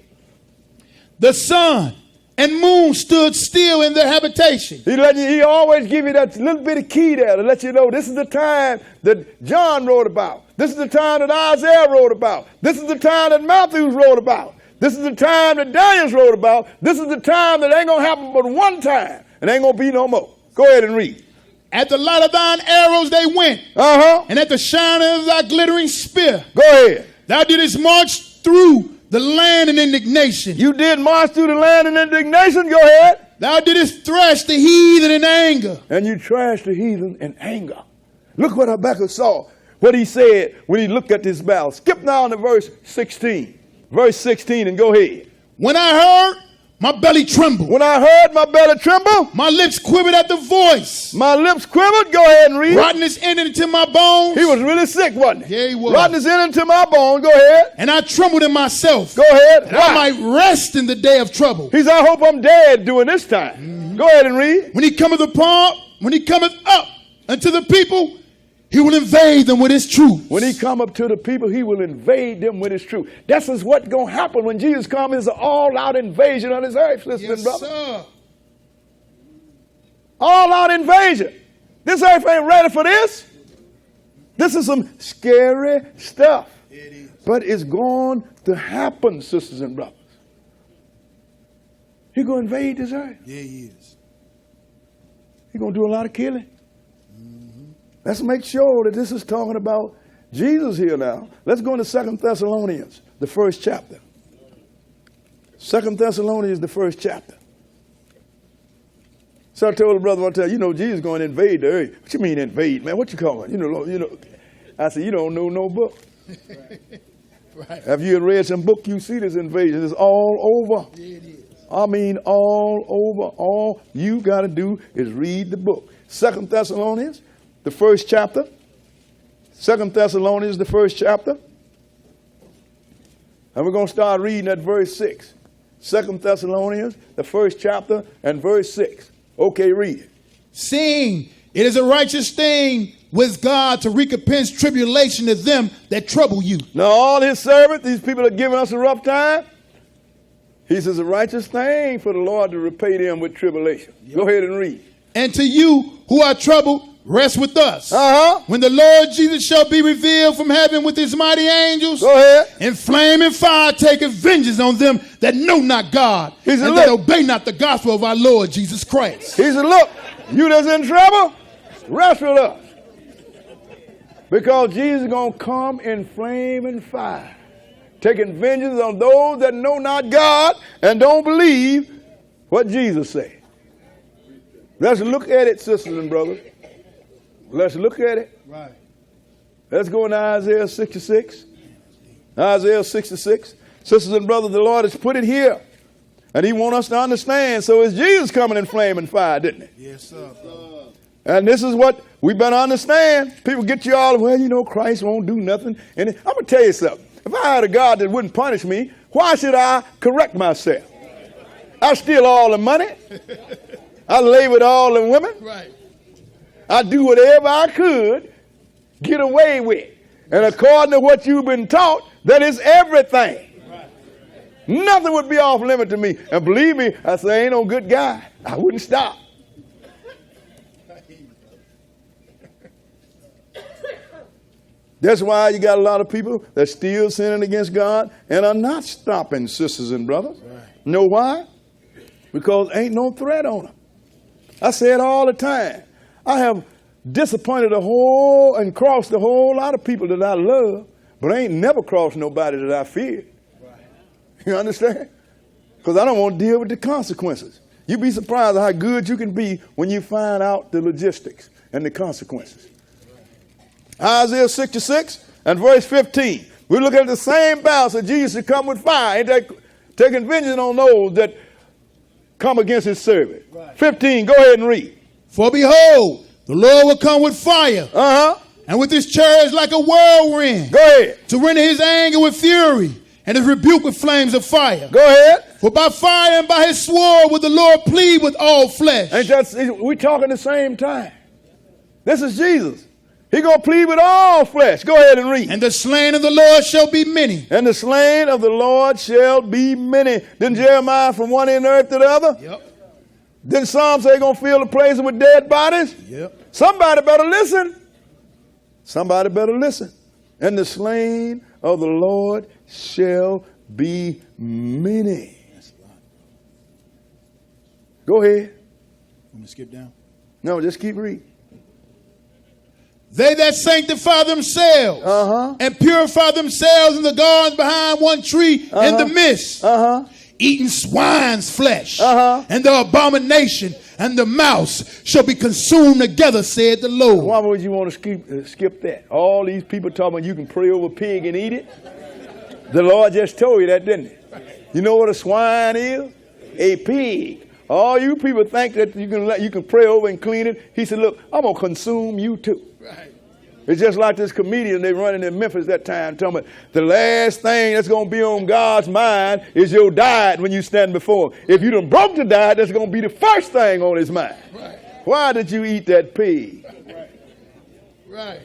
The sun and moon stood still in their habitation. He always give you that little bit of key there to let you know this is the time that John wrote about. This is the time that Isaiah wrote about. This is the time that Matthew wrote about. This is the time that Daniel wrote about. This is the time that ain't going to happen but one time. And ain't going to be no more. Go ahead and read. At the light of thine arrows they went. And at the shining of thy glittering spear. Go ahead. Thou didst march through the land in indignation. You did march through the land in indignation. Go ahead. Thou didst thrash the heathen in anger. And you trashed the heathen in anger. Look what Habakkuk saw. What he said when he looked at this battle. Skip down to verse 16. Verse 16 and go ahead. When I heard, my belly trembled. When I heard, my belly trembled. My lips quivered at the voice. My lips quivered. Go ahead and read. Rottenness entered into my bones. He was really sick, wasn't he? Yeah, he was. Rottenness entered into my bones. Go ahead. And I trembled in myself. Go ahead. That I might rest in the day of trouble. He said, I hope I'm dead during this time. Go ahead and read. When he cometh up unto the people, he will invade them with his truth. When he come up to the people, he will invade them with his truth. That's what's going to happen when Jesus comes. Is an all-out invasion of this earth, sister and brother. Sir. All-out invasion. This earth ain't ready for this. This is some scary stuff. It is. But it's going to happen, sisters and brothers. He's going to invade this earth. Yeah, he is. He's going to do a lot of killing. Let's make sure that this is talking about Jesus here now. Let's go into 2 Thessalonians, the first chapter. 2 Thessalonians, the first chapter. So I told the brother one time, Jesus is going to invade the earth. What you mean invade, man? What you call it? I said, you don't know no book. Right. Have you read some book, you see this invasion. It's all over. Yeah, it is. I mean, all over. All you got to do is read the book. 2 Thessalonians, the first chapter. 2 Thessalonians, the first chapter. And we're going to start reading at verse 6. 2 Thessalonians, the first chapter, and verse 6. Okay, read it. Seeing it is a righteous thing with God to recompense tribulation to them that trouble you. Now, all his servants, these people are giving us a rough time. He says, a righteous thing for the Lord to repay them with tribulation. Yep. Go ahead and read. And to you who are troubled, rest with us. When the Lord Jesus shall be revealed from heaven with his mighty angels. Go ahead. In flame and fire taketh vengeance on them that know not God. He said, and that obey not the gospel of our Lord Jesus Christ. He said, look, you that's in trouble, rest with us. Because Jesus is going to come in flame and fire, taking vengeance on those that know not God and don't believe what Jesus said. Let's look at it, sisters and brothers. Let's look at it. Right. Let's go into Isaiah 66. Isaiah 66. Sisters and brothers, the Lord has put it here. And he wants us to understand. So is Jesus coming in flame and fire, didn't he? Yes, sir. And this is what we better understand. People get you all, well, Christ won't do nothing. And I'm going to tell you something. If I had a God that wouldn't punish me, why should I correct myself? I steal all the money. I lay with all the women. Right. I do whatever I could get away with. And according to what you've been taught, that is everything. Right. Nothing would be off limit to me. And believe me, I say, I ain't no good guy. I wouldn't stop. That's why you got a lot of people that still sinning against God and are not stopping, sisters and brothers. Right. Know why? Because ain't no threat on them. I say it all the time. I have disappointed and crossed a whole lot of people that I love, but I ain't never crossed nobody that I feared. Right. You understand? Because I don't want to deal with the consequences. You'd be surprised at how good you can be when you find out the logistics and the consequences. Isaiah 66 and verse 15. We look at the same balance that Jesus should come with fire. Ain't that taking vengeance on those that come against his servant? Right. 15, go ahead and read. For behold, the Lord will come with fire. And with his chariots like a whirlwind. Go ahead. To render his anger with fury and his rebuke with flames of fire. Go ahead. For by fire and by his sword will the Lord plead with all flesh. We talking the same time. This is Jesus. He's going to plead with all flesh. Go ahead and read. And the slain of the Lord shall be many. And the slain of the Lord shall be many. Didn't Jeremiah from one end of the earth to the other? Yep. Didn't Psalm say he's going to fill the places with dead bodies? Yep. Somebody better listen. Somebody better listen. And the slain of the Lord shall be many. Go ahead. Want me to skip down? No, just keep reading. They that sanctify themselves and purify themselves in the gardens behind one tree in the midst, eating swine's flesh, and the abomination and the mouse shall be consumed together, said the Lord. Why would you want to skip that? All these people talking about you can pray over a pig and eat it. The Lord just told you that, didn't he? You know what a swine is? A pig. All you people think that you can pray over and clean it. He said, look, I'm going to consume you too. Right. It's just like this comedian they running in Memphis that time, talking about the last thing that's going to be on God's mind is your diet when you stand before him. If you done broke the diet, that's going to be the first thing on his mind. Right. Why did you eat that pig? Right. Right.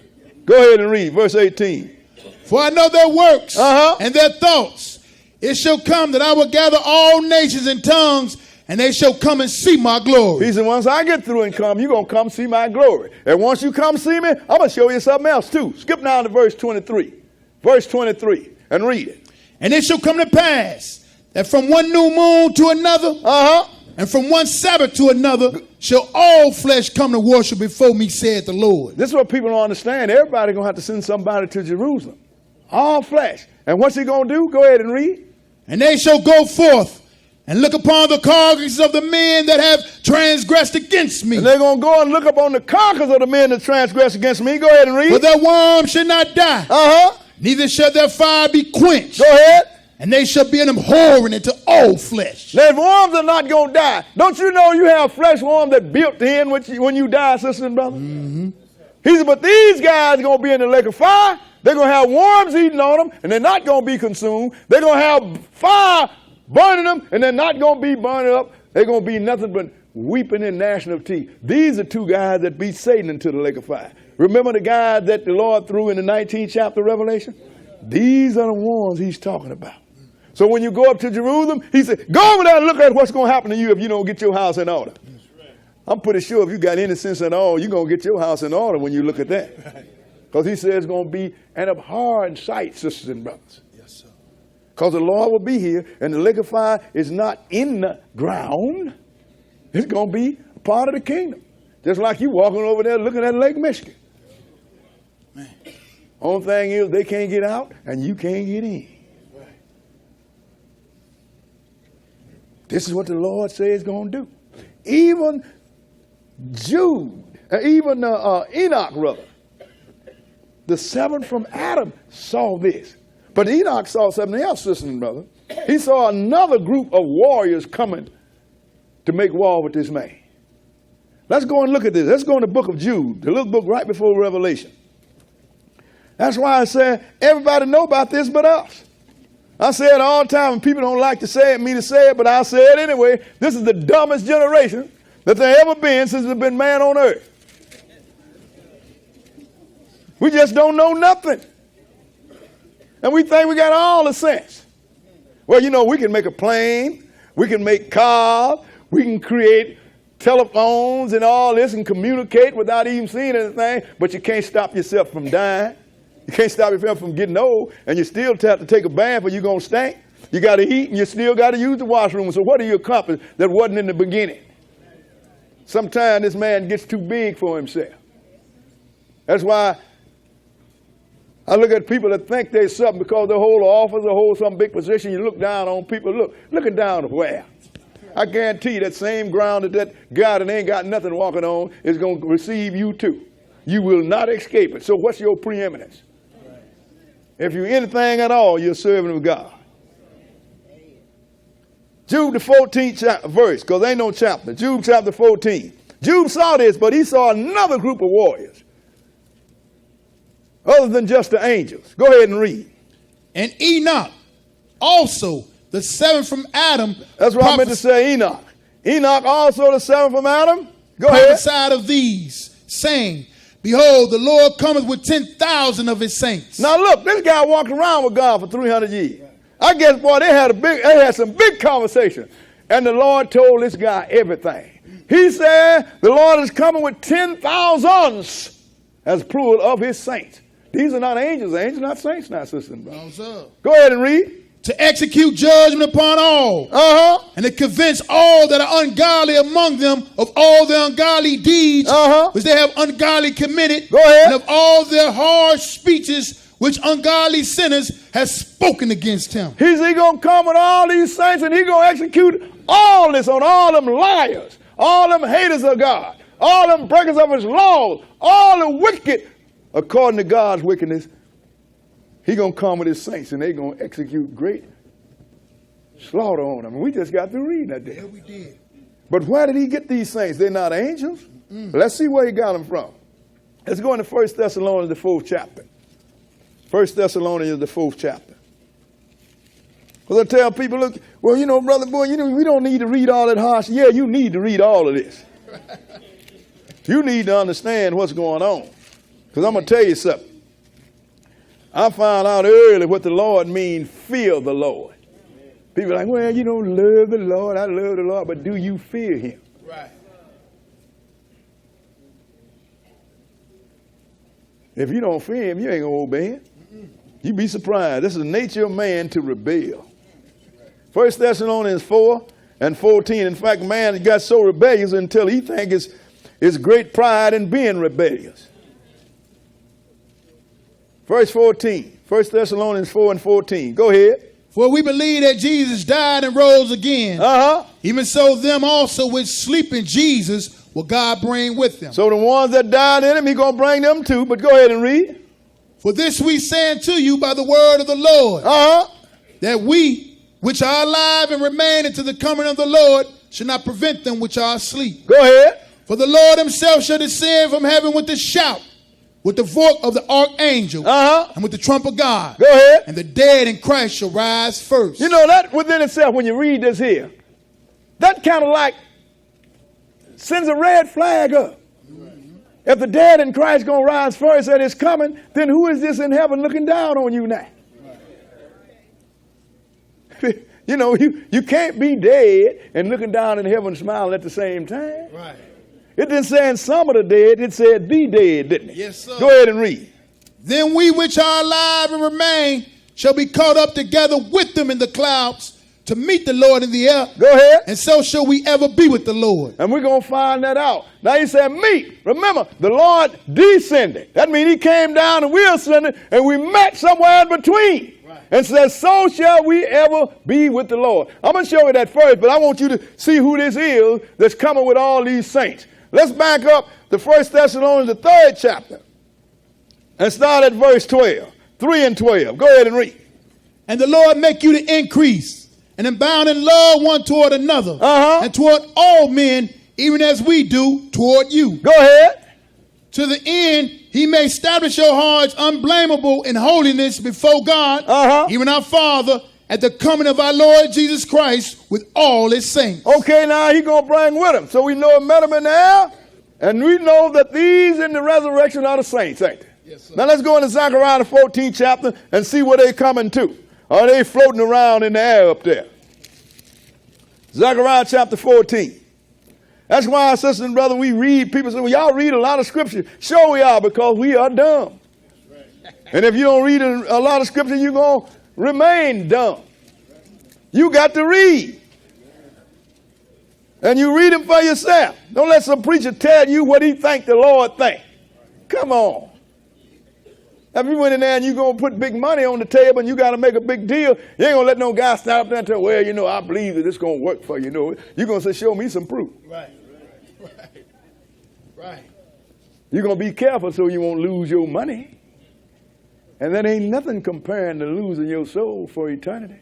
Go ahead and read verse 18. For I know their works and their thoughts. It shall come that I will gather all nations and tongues, and they shall come and see my glory. He said, once I get through and come, you're going to come see my glory. And once you come see me, I'm going to show you something else too. Skip down to verse 23. Verse 23 and read it. And it shall come to pass that from one new moon to another, and from one Sabbath to another, shall all flesh come to worship before me, saith the Lord. This is what people don't understand. Everybody going to have to send somebody to Jerusalem. All flesh. And what's he going to do? Go ahead and read. And they shall go forth and look upon the carcasses of the men that have transgressed against me. And they're going to go and look upon the carcass of the men that transgressed against me. Go ahead and read. For their worm shall not die. Neither shall their fire be quenched. Go ahead. And they shall be an abhorring into all flesh. Their worms are not going to die. Don't you know you have flesh worms that built in when you die, sister and brother? He said, but these guys are going to be in the lake of fire. They're going to have worms eating on them, and they're not going to be consumed. They're going to have fire burning them, and they're not going to be burning up. They're going to be nothing but weeping and gnashing of teeth. These are two guys that beat Satan into the lake of fire. Remember the guy that the Lord threw in the 19th chapter of Revelation? These are the ones he's talking about. So when you go up to Jerusalem, he said, go over there and look at what's going to happen to you if you don't get your house in order. I'm pretty sure if you got any sense at all, you're going to get your house in order when you look at that. Because he says it's going to be an abhorrent sight, sisters and brothers. Yes, sir. Because the Lord will be here, and the lake of fire is not in the ground. It's going to be a part of the kingdom. Just like you walking over there looking at Lake Michigan. Man. Only thing is they can't get out, and you can't get in. Right. This is what the Lord says he's going to do. Even Enoch, brother, the seven from Adam saw this. But Enoch saw something else, sister and brother. He saw another group of warriors coming to make war with this man. Let's go and look at this. Let's go in the book of Jude, the little book right before Revelation. That's why I said everybody know about this but us. I say it all the time, and people don't like to say it, me to say it, but I say it anyway. This is the dumbest generation that there ever been since there's been man on earth. We just don't know nothing. And we think we got all the sense. Well, you know, we can make a plane, we can make cars, we can create telephones and all this and communicate without even seeing anything, but you can't stop yourself from dying. You can't stop yourself from getting old, and you still have to take a bath or you're going to stink. You got to eat, and you still got to use the washroom. So what do you accomplish that wasn't in the beginning? Sometimes this man gets too big for himself. That's why I look at people that think they're something because they hold an office or hold some big position. You look down on people. Looking down to where? I guarantee you that same ground that guy that ain't got nothing walking on is going to receive you too. You will not escape it. So what's your preeminence? If you're anything at all, you're a servant of God. Jude the 14th verse, because there ain't no chapter. Jude chapter 14. Jude saw this, but he saw another group of warriors. Other than just the angels. Go ahead and read. And Enoch, also the seven from Adam. That's what I meant to say, Enoch. Enoch, also the seven from Adam. Go ahead. Prophesied of these, saying, behold, the Lord cometh with 10,000 of his saints. Now look, this guy walked around with God for 300 years. I guess, boy, they had some big conversation. And the Lord told this guy everything. He said the Lord is coming with 10,000s as plural of his saints. These are not angels. Angels not saints now, sister and brother. No, go ahead and read. To execute judgment upon all. And to convince all that are ungodly among them of all their ungodly deeds which they have ungodly committed. Go ahead. And of all their harsh speeches which ungodly sinners have spoken against him. He going to come with all these saints, and he going to execute all this on all them liars, all them haters of God, all them breakers of his laws, all the wicked according to God's wickedness. He going to come with his saints, and they going to execute great Slaughter on them. We just got through reading that day. Yeah, we did. But where did he get these things? They're not angels. Let's see where he got them from. Let's go into 1 Thessalonians, the 4th chapter. 1 Thessalonians, the 4th chapter. Because I tell people, look, well, you know, Brother Boy, you know, we don't need to read all that harsh. Yeah, you need to read all of this. You need to understand what's going on. Because I'm going to tell you something. I found out early what the Lord means, fear the Lord. People are like, well, you don't love the Lord. I love the Lord. But do you fear him? Right. If you don't fear him, you ain't going to obey him. You'd be surprised. This is the nature of man to rebel. 1 Thessalonians 4 and 14. In fact, man got so rebellious until he thinks it's great pride in being rebellious. Verse 14. 1 Thessalonians 4 and 14. Go ahead. For we believe that Jesus died and rose again. Even so, them also which sleep in Jesus will God bring with them. So the ones that died in him, he's going to bring them too. But go ahead and read. For this we say unto you by the word of the Lord, that we which are alive and remain until the coming of the Lord should not prevent them which are asleep. Go ahead. For the Lord himself shall descend from heaven with a shout, with the voice of the archangel, and with the trump of God. Go ahead. And the dead in Christ shall rise first. You know, that within itself, when you read this here, that kind of like sends a red flag up. If the dead in Christ going to rise first at his coming, then who is this in heaven looking down on you now? You know, you can't be dead and looking down in heaven smiling at the same time. Right. It didn't say in some of the dead, it said be dead, didn't it? Yes, sir. Go ahead and read. Then we which are alive and remain shall be caught up together with them in the clouds to meet the Lord in the air. Go ahead. And so shall we ever be with the Lord. And we're going to find that out. Now he said meet. Remember, the Lord descended. That means he came down and we ascended and we met somewhere in between. Right. And says, so shall we ever be with the Lord. I'm going to show you that first, but I want you to see who this is that's coming with all these saints. Let's back up to 1 Thessalonians, the 3rd chapter, and start at verse 12. 3 and 12. Go ahead and read. And the Lord make you to increase and abound in love one toward another, and toward all men, even as we do toward you. Go ahead. To the end he may establish your hearts unblameable in holiness before God, even our Father, at the coming of our Lord Jesus Christ with all his saints. Okay, now he's going to bring with him. So we know it met him in the air, and we know that these in the resurrection are the saints, ain't they? Yes, sir. Now let's go into Zechariah the 14th chapter and see where they're coming to. Are they floating around in the air up there? Zechariah chapter 14. That's why, sisters and brothers, we read. People say, well, y'all read a lot of scripture. Sure we are, because we are dumb. Right. And if you don't read a lot of scripture, you're going to remain dumb. You got to read. And you read them for yourself. Don't let some preacher tell you what he think the Lord think. Come on. If you went in there and you're going to put big money on the table and you got to make a big deal, you ain't going to let no guy stand up there and tell, well, you know, I believe that it's going to work for you. No, you're going to say, show me some proof. Right. You're going to be careful so you won't lose your money. And that ain't nothing comparing to losing your soul for eternity.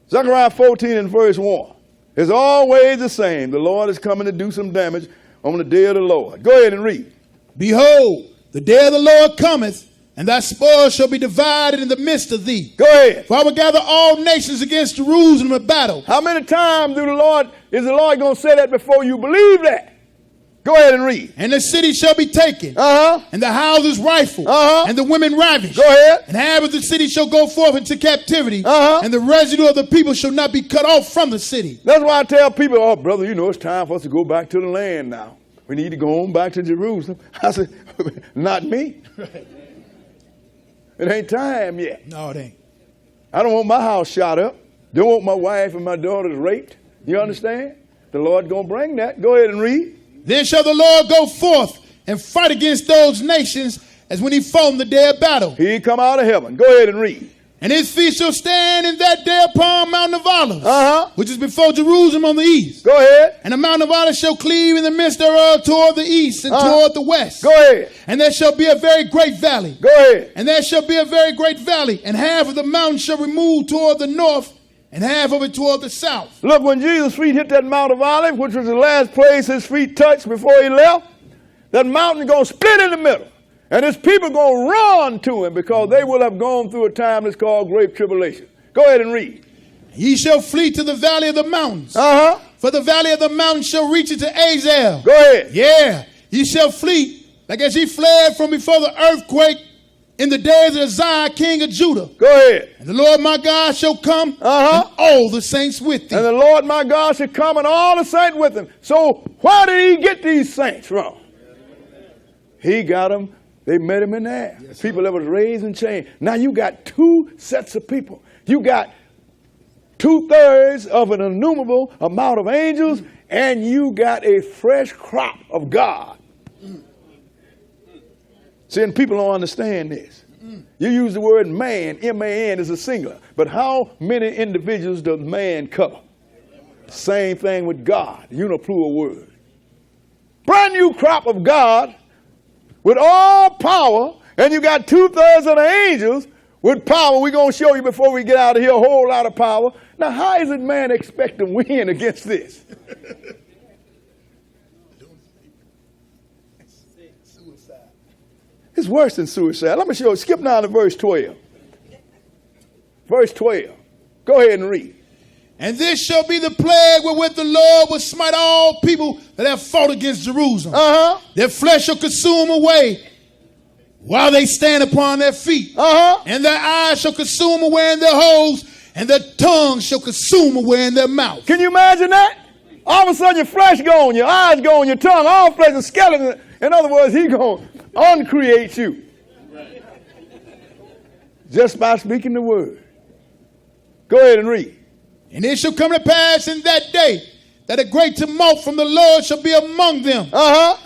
Zechariah 14 and verse 1. It's always the same. The Lord is coming to do some damage on the day of the Lord. Go ahead and read. Behold, the day of the Lord cometh, and thy spoil shall be divided in the midst of thee. Go ahead. For I will gather all nations against Jerusalem in battle. How many times is the Lord going to say that before you believe that? Go ahead and read. And the city shall be taken, and the houses rifled, and the women ravished. Go ahead. And half of the city shall go forth into captivity, and the residue of the people shall not be cut off from the city. That's why I tell people, oh, brother, you know, it's time for us to go back to the land now. We need to go on back to Jerusalem. I said, not me. Right. It ain't time yet. No, it ain't. I don't want my house shot up. Don't want my wife and my daughters raped. You understand? The Lord going to bring that. Go ahead and read. Then shall the Lord go forth and fight against those nations as when he fought in the day of battle. He come out of heaven. Go ahead and read. And his feet shall stand in that day upon Mount of Olives, which is before Jerusalem on the east. Go ahead. And the Mount of Olives shall cleave in the midst thereof toward the east and toward the west. Go ahead. And there shall be a very great valley. Go ahead. And there shall be a very great valley, and half of the mountain shall remove toward the north, and half of it toward the south. Look, when Jesus' feet hit that Mount of Olives, which was the last place his feet touched before he left, that mountain is going to split in the middle. And his people going to run to him because they will have gone through a time that's called great tribulation. Go ahead and read. Ye shall flee to the valley of the mountains. For the valley of the mountains shall reach into Azel. Go ahead. Yeah. Ye shall flee like as ye fled from before the earthquake in the days of Uzziah, king of Judah. Go ahead. And the Lord my God shall come, and all the saints with thee. And the Lord my God shall come, and all the saints with him. So where did he get these saints from? He got them. They met him in there. Yes, people that was raised in chains. Now you got two sets of people. You got 2/3 of an innumerable amount of angels, and you got a fresh crop of God. See, and people don't understand this. You use the word man, M-A-N, is a singular. But how many individuals does man cover? Same thing with God, uniplural word. Brand new crop of God with all power, and you got 2/3 of the angels with power. We're going to show you before we get out of here a whole lot of power. Now, how is it man expect to win against this? It's worse than suicide. Let me show you. Skip down to verse 12. Verse 12. Go ahead and read. And this shall be the plague wherewith the Lord will smite all people that have fought against Jerusalem. Their flesh shall consume away while they stand upon their feet. And their eyes shall consume away in their holes, and their tongue shall consume away in their mouth. Can you imagine that? All of a sudden your flesh gone, your eyes gone, your tongue, all flesh and skeleton. In other words, he going to uncreate you. Just by speaking the word. Go ahead and read. And it shall come to pass in that day that a great tumult from the Lord shall be among them.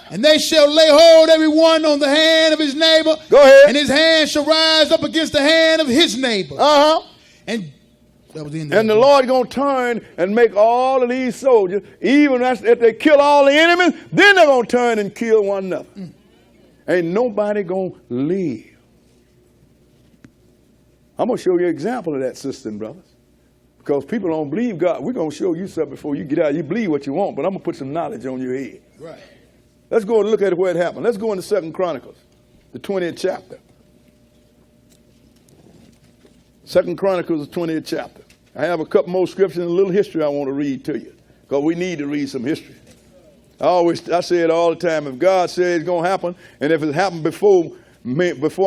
And they shall lay hold every one on the hand of his neighbor. Go ahead. And his hand shall rise up against the hand of his neighbor. And that was the end. And the Lord going to turn and make all of these soldiers, even if they kill all the enemies, then they're going to turn and kill one another. Ain't nobody going to live. I'm going to show you an example of that, sisters and brothers. Because people don't believe God. We're going to show you something before you get out. You believe what you want, but I'm going to put some knowledge on your head. Right. Let's go and look at where it happened. Let's go into 2 Chronicles, the 20th chapter. 2 Chronicles, the 20th chapter. I have a couple more scriptures and a little history I want to read to you. Because we need to read some history. I say it all the time. If God says it's going to happen, and if it happened before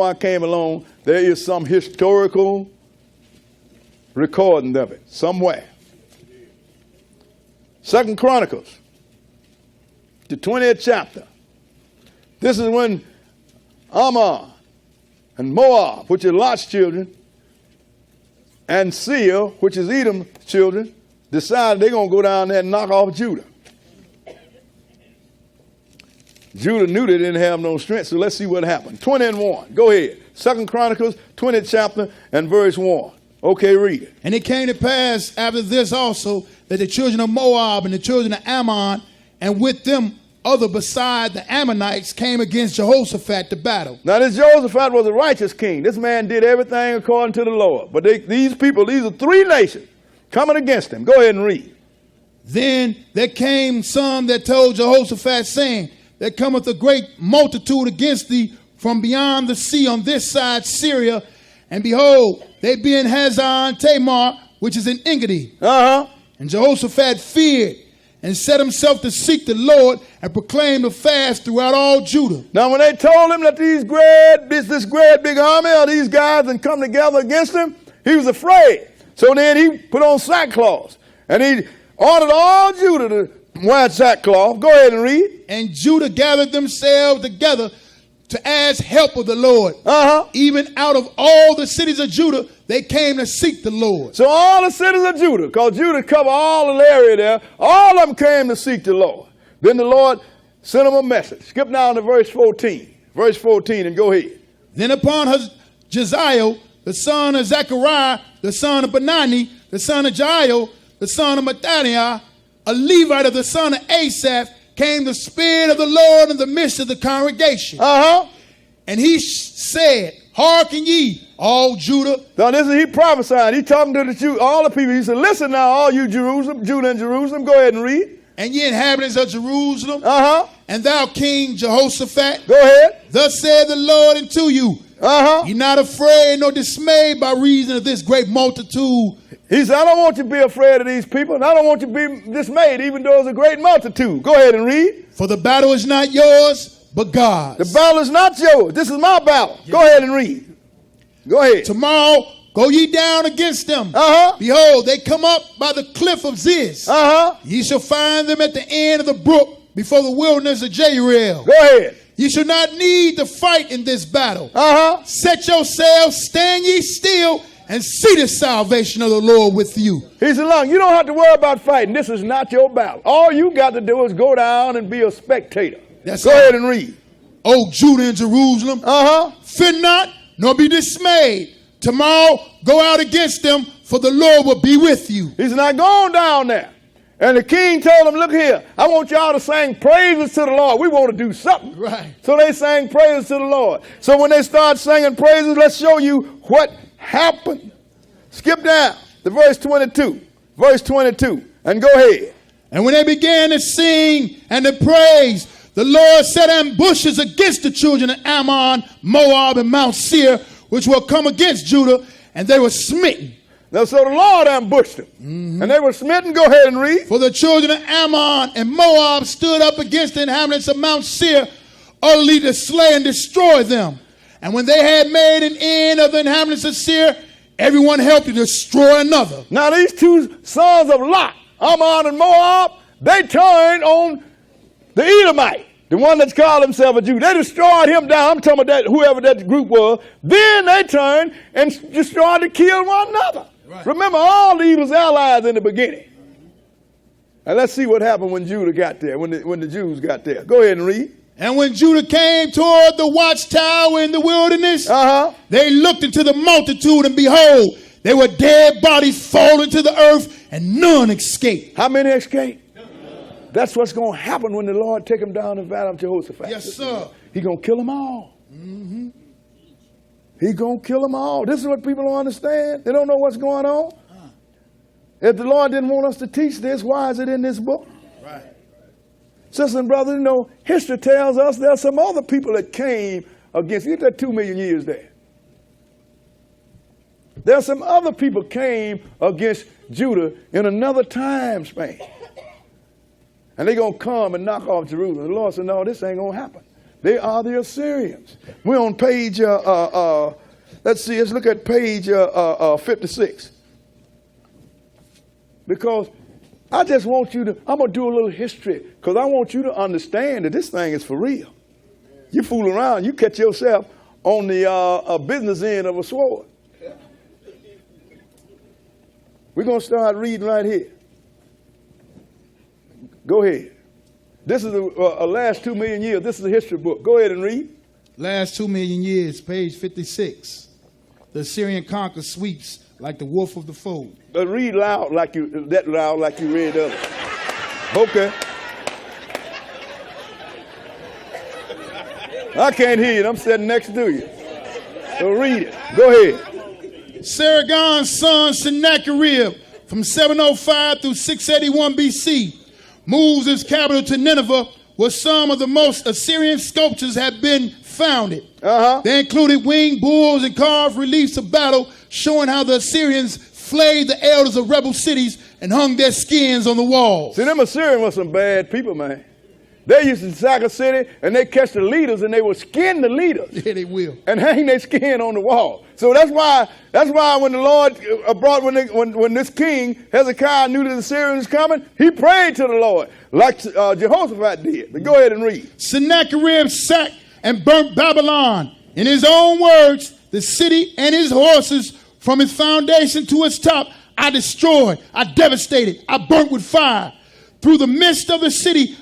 I came along, there is some historical recording of it somewhere. 2 Chronicles, the 20th chapter. This is when Ammon and Moab, which are Lot's children, and Seir, which is Edom's children, decided they're going to go down there and knock off Judah. Judah knew they didn't have no strength, so let's see what happened. 20 and 1. Go ahead. 2 Chronicles, 20th chapter, and verse 1. Okay, read it. And it came to pass after this also that the children of Moab and the children of Ammon, and with them other beside the Ammonites, came against Jehoshaphat to battle. Now this Jehoshaphat was a righteous king. This man did everything according to the Lord. But these people, these are three nations coming against him. Go ahead and read. Then there came some that told Jehoshaphat, saying, there cometh a great multitude against thee from beyond the sea on this side Syria, and behold, they be in Hazan Tamar, which is in Engedi. And Jehoshaphat feared and set himself to seek the Lord and proclaim a fast throughout all Judah. Now when they told him that this great big army of these guys had come together against him, he was afraid. So then he put on sackcloth, and he ordered all Judah to wear sackcloth. Go ahead and read. And Judah gathered themselves together to ask help of the Lord. Even out of all the cities of Judah, they came to seek the Lord. So all the cities of Judah, because Judah covered all the area there, all of them came to seek the Lord. Then the Lord sent them a message. Skip down to verse 14. Verse 14 and go ahead. Then upon Josiah, the son of Zechariah, the son of Benani, the son of Jael, the son of Mattaniah, a Levite of the son of Asaph, came the Spirit of the Lord in the midst of the congregation. And he said, hearken ye, all Judah. Now this is he prophesying. He talking to the Jew, all the people. He said, listen now, all you Jerusalem, Judah and Jerusalem. Go ahead and read. And ye inhabitants of Jerusalem, and thou King Jehoshaphat. Go ahead. Thus said the Lord unto you, ye not afraid nor dismayed by reason of this great multitude. He said, I don't want you to be afraid of these people, and I don't want you to be dismayed, even though it's a great multitude. Go ahead and read. For the battle is not yours, but God's. The battle is not yours. This is my battle. Go ahead and read. Go ahead. Tomorrow go ye down against them. Behold, they come up by the cliff of Ziz. Ye shall find them at the end of the brook before the wilderness of Jezreel. Go ahead. Ye shall not need to fight in this battle. Set yourselves, stand ye still, and see the salvation of the Lord with you. He said, look, you don't have to worry about fighting. This is not your battle. All you got to do is go down and be a spectator. Go ahead and read. O Judah and Jerusalem, fear not, nor be dismayed. Tomorrow go out against them, for the Lord will be with you. He's not going down there. And the king told him, look here, I want y'all to sing praises to the Lord. We want to do something. Right. So they sang praises to the Lord. So when they start singing praises, let's show you what happened. Skip down to verse 22. Verse 22. And go ahead. And when they began to sing and to praise, the Lord set ambushes against the children of Ammon, Moab, and Mount Seir, which will come against Judah, and they were smitten. Now, so the Lord ambushed them, and they were smitten. Go ahead and read. For the children of Ammon and Moab stood up against the inhabitants of Mount Seir, utterly to slay and destroy them. And when they had made an end of the inhabitants of Seir, everyone helped to destroy another. Now, these two sons of Lot, Ammon and Moab, they turned on the Edomite, the one that's called himself a Jew. They destroyed him down. I'm talking about that, whoever that group was. Then they turned and destroyed to kill one another. Right. Remember, all these was allies in the beginning. And let's see what happened when Judah got there, when the Jews got there. Go ahead and read. And when Judah came toward the watchtower in the wilderness, they looked into the multitude, and behold, they were dead bodies falling to the earth, and none escaped. How many escaped? That's what's going to happen when the Lord take them down the valley of Jehoshaphat. Yes, sir. He's going to kill them all. He's going to kill them all. This is what people don't understand. They don't know what's going on. If the Lord didn't want us to teach this, why is it in this book? Right. Sisters and brothers, you know, history tells us there are some other people that came against, you get that 2 million years there. There are some other people came against Judah in another time span. And they're going to come and knock off Jerusalem. The Lord said, no, this ain't going to happen. They are the Assyrians. We're on page, let's see, let's look at page 56. Because I just want you to, I'm going to do a little history, because I want you to understand that this thing is for real. You fool around, you catch yourself on the business end of a sword. We're going to start reading right here. Go ahead. This is the last 2 million years. This is a history book. Go ahead and read. Last 2 million years, page 56. The Assyrian conquer sweeps like the wolf of the fold. But read loud like you read the other. Okay. I can't hear you. I'm sitting next to you. So read it. Go ahead. Sargon's son Sennacherib from 705 through 681 BC moves his capital to Nineveh, where some of the most Assyrian sculptures have been founded. They included winged bulls and carved reliefs of battle, showing how the Assyrians flayed the elders of rebel cities and hung their skins on the walls. See, them Assyrians were some bad people, man. They used to sack a city, and they catch the leaders, and they would skin the leaders. Yeah, they will. And hang their skin on the wall. So that's why when the Lord brought, when this king, Hezekiah, knew that the Assyrians was coming, he prayed to the Lord, like Jehoshaphat did. But go ahead and read. Sennacherib sacked and burnt Babylon. In his own words, the city and his horses, from its foundation to its top, I destroyed, I devastated, I burnt with fire. Through the midst of the city,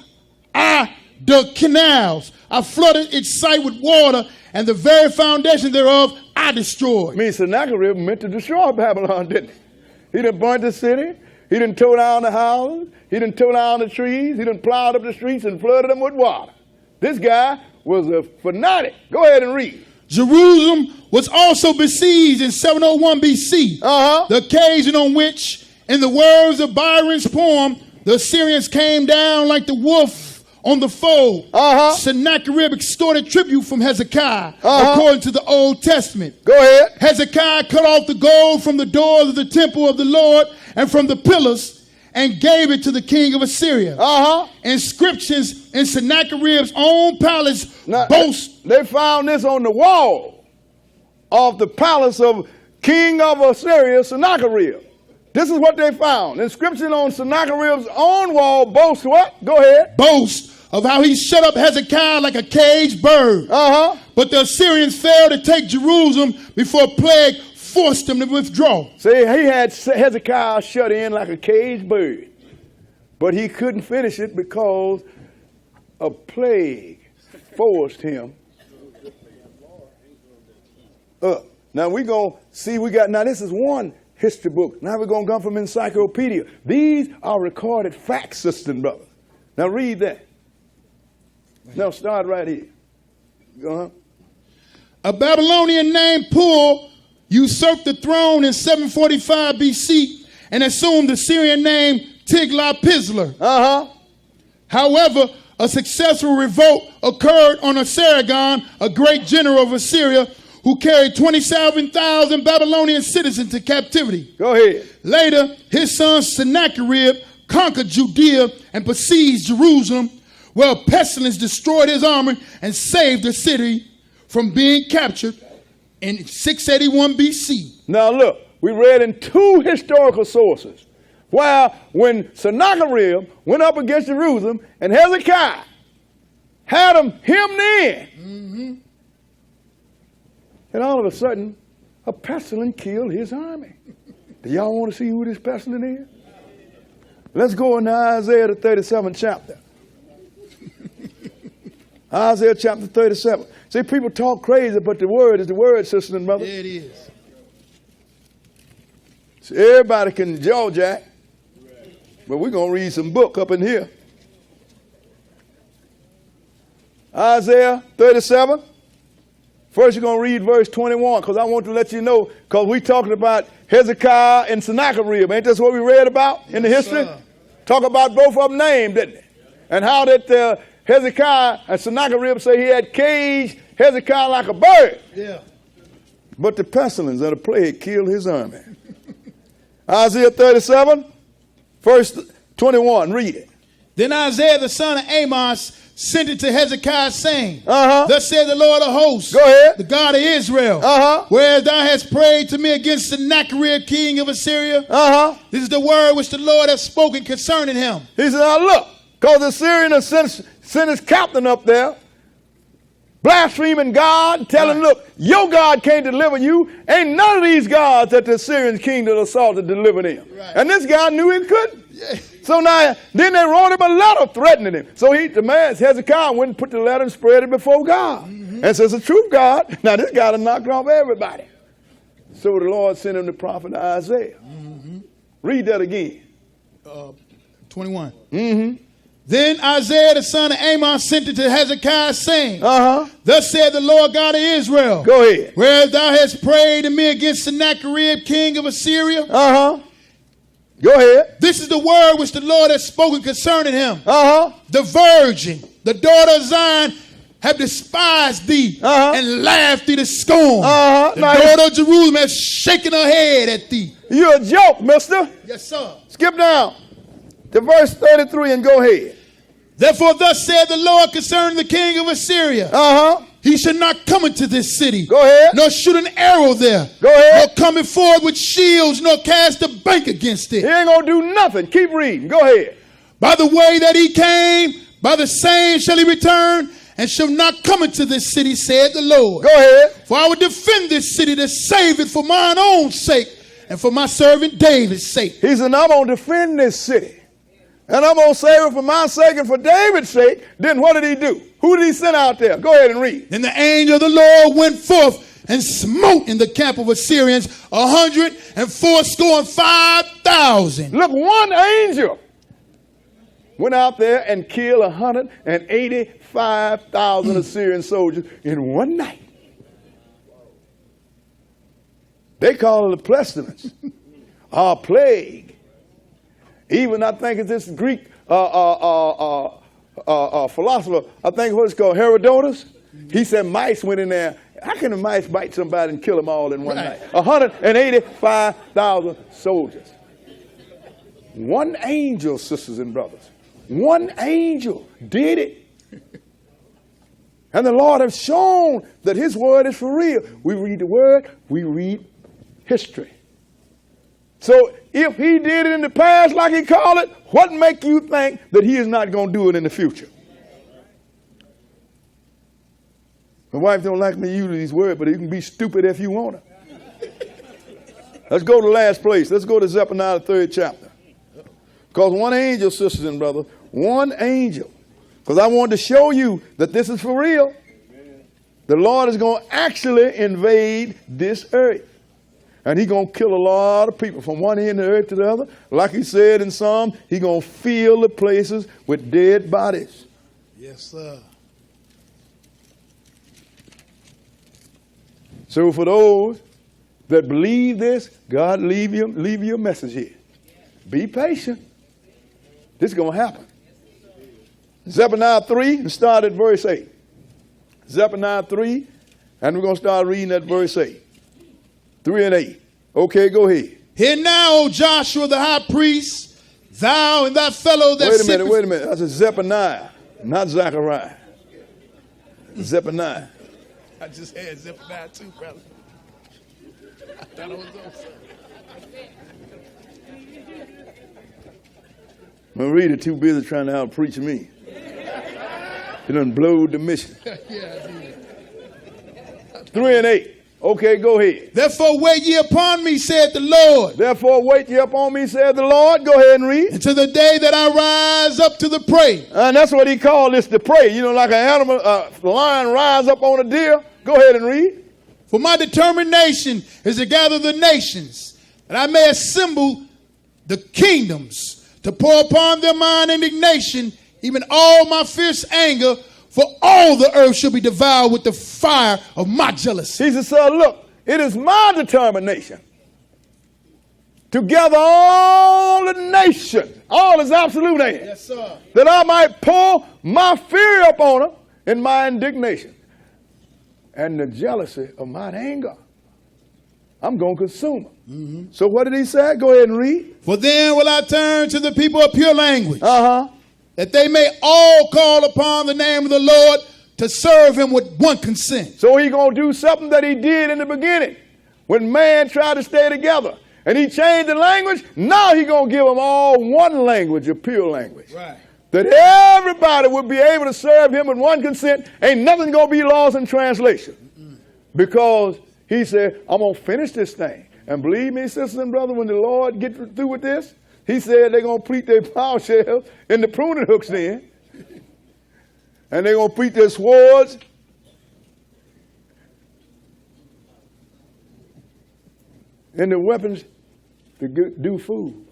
I dug canals. I flooded its site with water, and the very foundation thereof I I destroyed. I mean, Sennacherib meant to destroy Babylon, didn't he? He done burnt the city. He done tore down the houses. He done tore down the trees. He done plowed up the streets and flooded them with water. This guy was a fanatic. Go ahead and read. Jerusalem was also besieged in 701 BC, the occasion on which, in the words of Byron's poem, the Assyrians came down like the wolf on the fold. Sennacherib extorted tribute from Hezekiah, according to the Old Testament. Go ahead. Hezekiah cut off the gold from the doors of the temple of the Lord and from the pillars and gave it to the king of Assyria. Inscriptions in Sennacherib's own palace boast. They found this on the wall of the palace of king of Assyria, Sennacherib. This is what they found. Inscription on Sennacherib's own wall boasts what? Go ahead. Boast of how he shut up Hezekiah like a caged bird. But the Assyrians failed to take Jerusalem before plague forced them to withdraw. See, he had Hezekiah shut in like a caged bird. But he couldn't finish it because a plague forced him up. Now we're going to see, now this is one history book. Now we're going to come from encyclopedia. These are recorded fact system, brother. Now read that. Now start right here. A Babylonian named Buie usurped the throne in 745 BC and assumed the Syrian name Tiglath-Pileser. However, a successful revolt occurred on Sargon, a great general of Assyria, who carried 27,000 Babylonian citizens into captivity. Go ahead. Later, his son Sennacherib conquered Judea and besieged Jerusalem, where a pestilence destroyed his army and saved the city from being captured in 681 BC. Now look, we read in two historical sources where when Sennacherib went up against Jerusalem and Hezekiah had him hemmed in, and all of a sudden a pestilence killed his army. Do y'all want to see who this pestilence is? Let's go into Isaiah the 37th chapter. Isaiah chapter 37. See, people talk crazy, but the word is the word system, brother. Yeah, it is. So everybody can jaw jack, but we're going to read some book up in here. Isaiah 37. First, you're going to read verse 21, because I want to let you know, because we talking about Hezekiah and Sennacherib. Ain't this what we read about in the history? Sir. Talk about both of them named, didn't it? And how that Hezekiah and Sennacherib say he had caged Hezekiah like a bird. Yeah. But the pestilence of the plague killed his army. Isaiah 37, verse 21. Read it. Then Isaiah the son of Amos sent it to Hezekiah, saying, Thus said the Lord of hosts, Go ahead. the God of Israel, whereas thou hast prayed to me against Sennacherib, king of Assyria, this is the word which the Lord has spoken concerning him. He said, now look, because the Syrian has sent his captain up there, blaspheming God, telling, look, your God can't deliver you. Ain't none of these gods that the Syrian king that assaulted delivered him. Right. And this guy knew he couldn't. Yeah. So now, then they wrote him a letter threatening him. So the man, Hezekiah, went and put the letter and spread it before God. And says, the true God, now this guy done knocked off everybody. So the Lord sent him the prophet Isaiah. Read that again. 21. Then Isaiah the son of Amos sent it to Hezekiah, saying, Thus said the Lord God of Israel, Go ahead. whereas thou hast prayed to me against Sennacherib, king of Assyria, Go ahead. this is the word which the Lord has spoken concerning him. The virgin, the daughter of Zion, have despised thee and laughed thee to scorn. The daughter of Jerusalem has shaken her head at thee. You're a joke, mister. Yes, sir. Skip down to verse 33 and go ahead. Therefore thus said the Lord concerning the king of Assyria, he should not come into this city, Go ahead. nor shoot an arrow there, Go ahead. nor coming forward with shields, nor cast a bank against He it. ain't going to do nothing. Keep reading. Go ahead. By the way that he came, by the same shall he return, and shall not come into this city, said the Lord. Go ahead. For I will defend this city to save it for mine own sake, and for my servant David's sake. He said, I'm going to defend this city. And I'm going to save it for my sake and for David's sake. Then what did he do? Who did he send out there? Go ahead and read. Then the angel of the Lord went forth and smote in the camp of Assyrians 185,000. Look, one angel went out there and killed 185,000 Assyrian soldiers in one night. They call it a pestilence, or a plague. Even I think it's this Greek philosopher, I think what it's called, Herodotus. He said mice went in there. How can the mice bite somebody and kill them all in one night? 185,000 soldiers. One angel, sisters and brothers. One angel did it. And the Lord has shown that his word is for real. We read the word, we read history. So if he did it in the past like he called it, what make you think that he is not going to do it in the future? My wife don't like me to use these words, but you can be stupid if you want to. Let's go to the last place. Let's go to Zephaniah, the 3rd chapter. Because one angel, sisters and brothers, one angel. Because I wanted to show you that this is for real. The Lord is going to actually invade this earth. And he's going to kill a lot of people from one end of the earth to the other. Like he said in Psalm, he's going to fill the places with dead bodies. Yes, sir. So for those that believe this, God leave you a message here. Be patient. This is going to happen. Zephaniah 3, and start at verse 8. Zephaniah 3, and we're going to start reading at verse 8. 3 and 8. Okay, go ahead. Hear now, O Joshua the high priest, thou and thy fellow that Wait a minute. That's a Zephaniah, not Zechariah. Zephaniah. I just had Zephaniah too, brother. I thought it was over. Marita too busy trying to out-preach me. He done blowed the mission. Yeah, I did. 3 and 8. Okay, go ahead. Therefore wait ye upon me, said the Lord. Therefore wait ye upon me, said the Lord. Go ahead and read. Until the day that I rise up to the prey. And that's what he called this, the prey. You know, like an animal, the lion rise up on a deer. Go ahead and read. For my determination is to gather the nations, that I may assemble the kingdoms, to pour upon them mine indignation, even all my fierce anger, for all the earth shall be devoured with the fire of my jealousy. He said, look, it is my determination to gather all the nations, all is absolute, ain't it? Yes, sir. That I might pour my fury upon them in my indignation and the jealousy of mine anger. I'm going to consume them. Mm-hmm. So what did he say? Go ahead and read. For then will I turn to the people of pure language, that they may all call upon the name of the Lord to serve him with one consent. So he's going to do something that he did in the beginning when man tried to stay together. And he changed the language. Now he's going to give them all one language, a pure language. Right. That everybody would be able to serve him with one consent. Ain't nothing going to be lost in translation. Mm-mm. Because he said, I'm going to finish this thing. And believe me, sisters and brothers, when the Lord gets through with this, he said they're going to pleat their plowshares and the pruning hooks then. And they're going to pleat their swords. And the weapons to do food.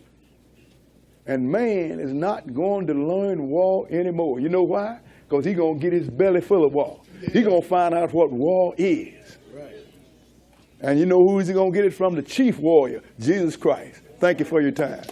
And man is not going to learn war anymore. You know why? Because he's going to get his belly full of war. Yeah. He's going to find out what war is. Right. And you know who he's going to get it from? The chief warrior, Jesus Christ. Thank you for your time.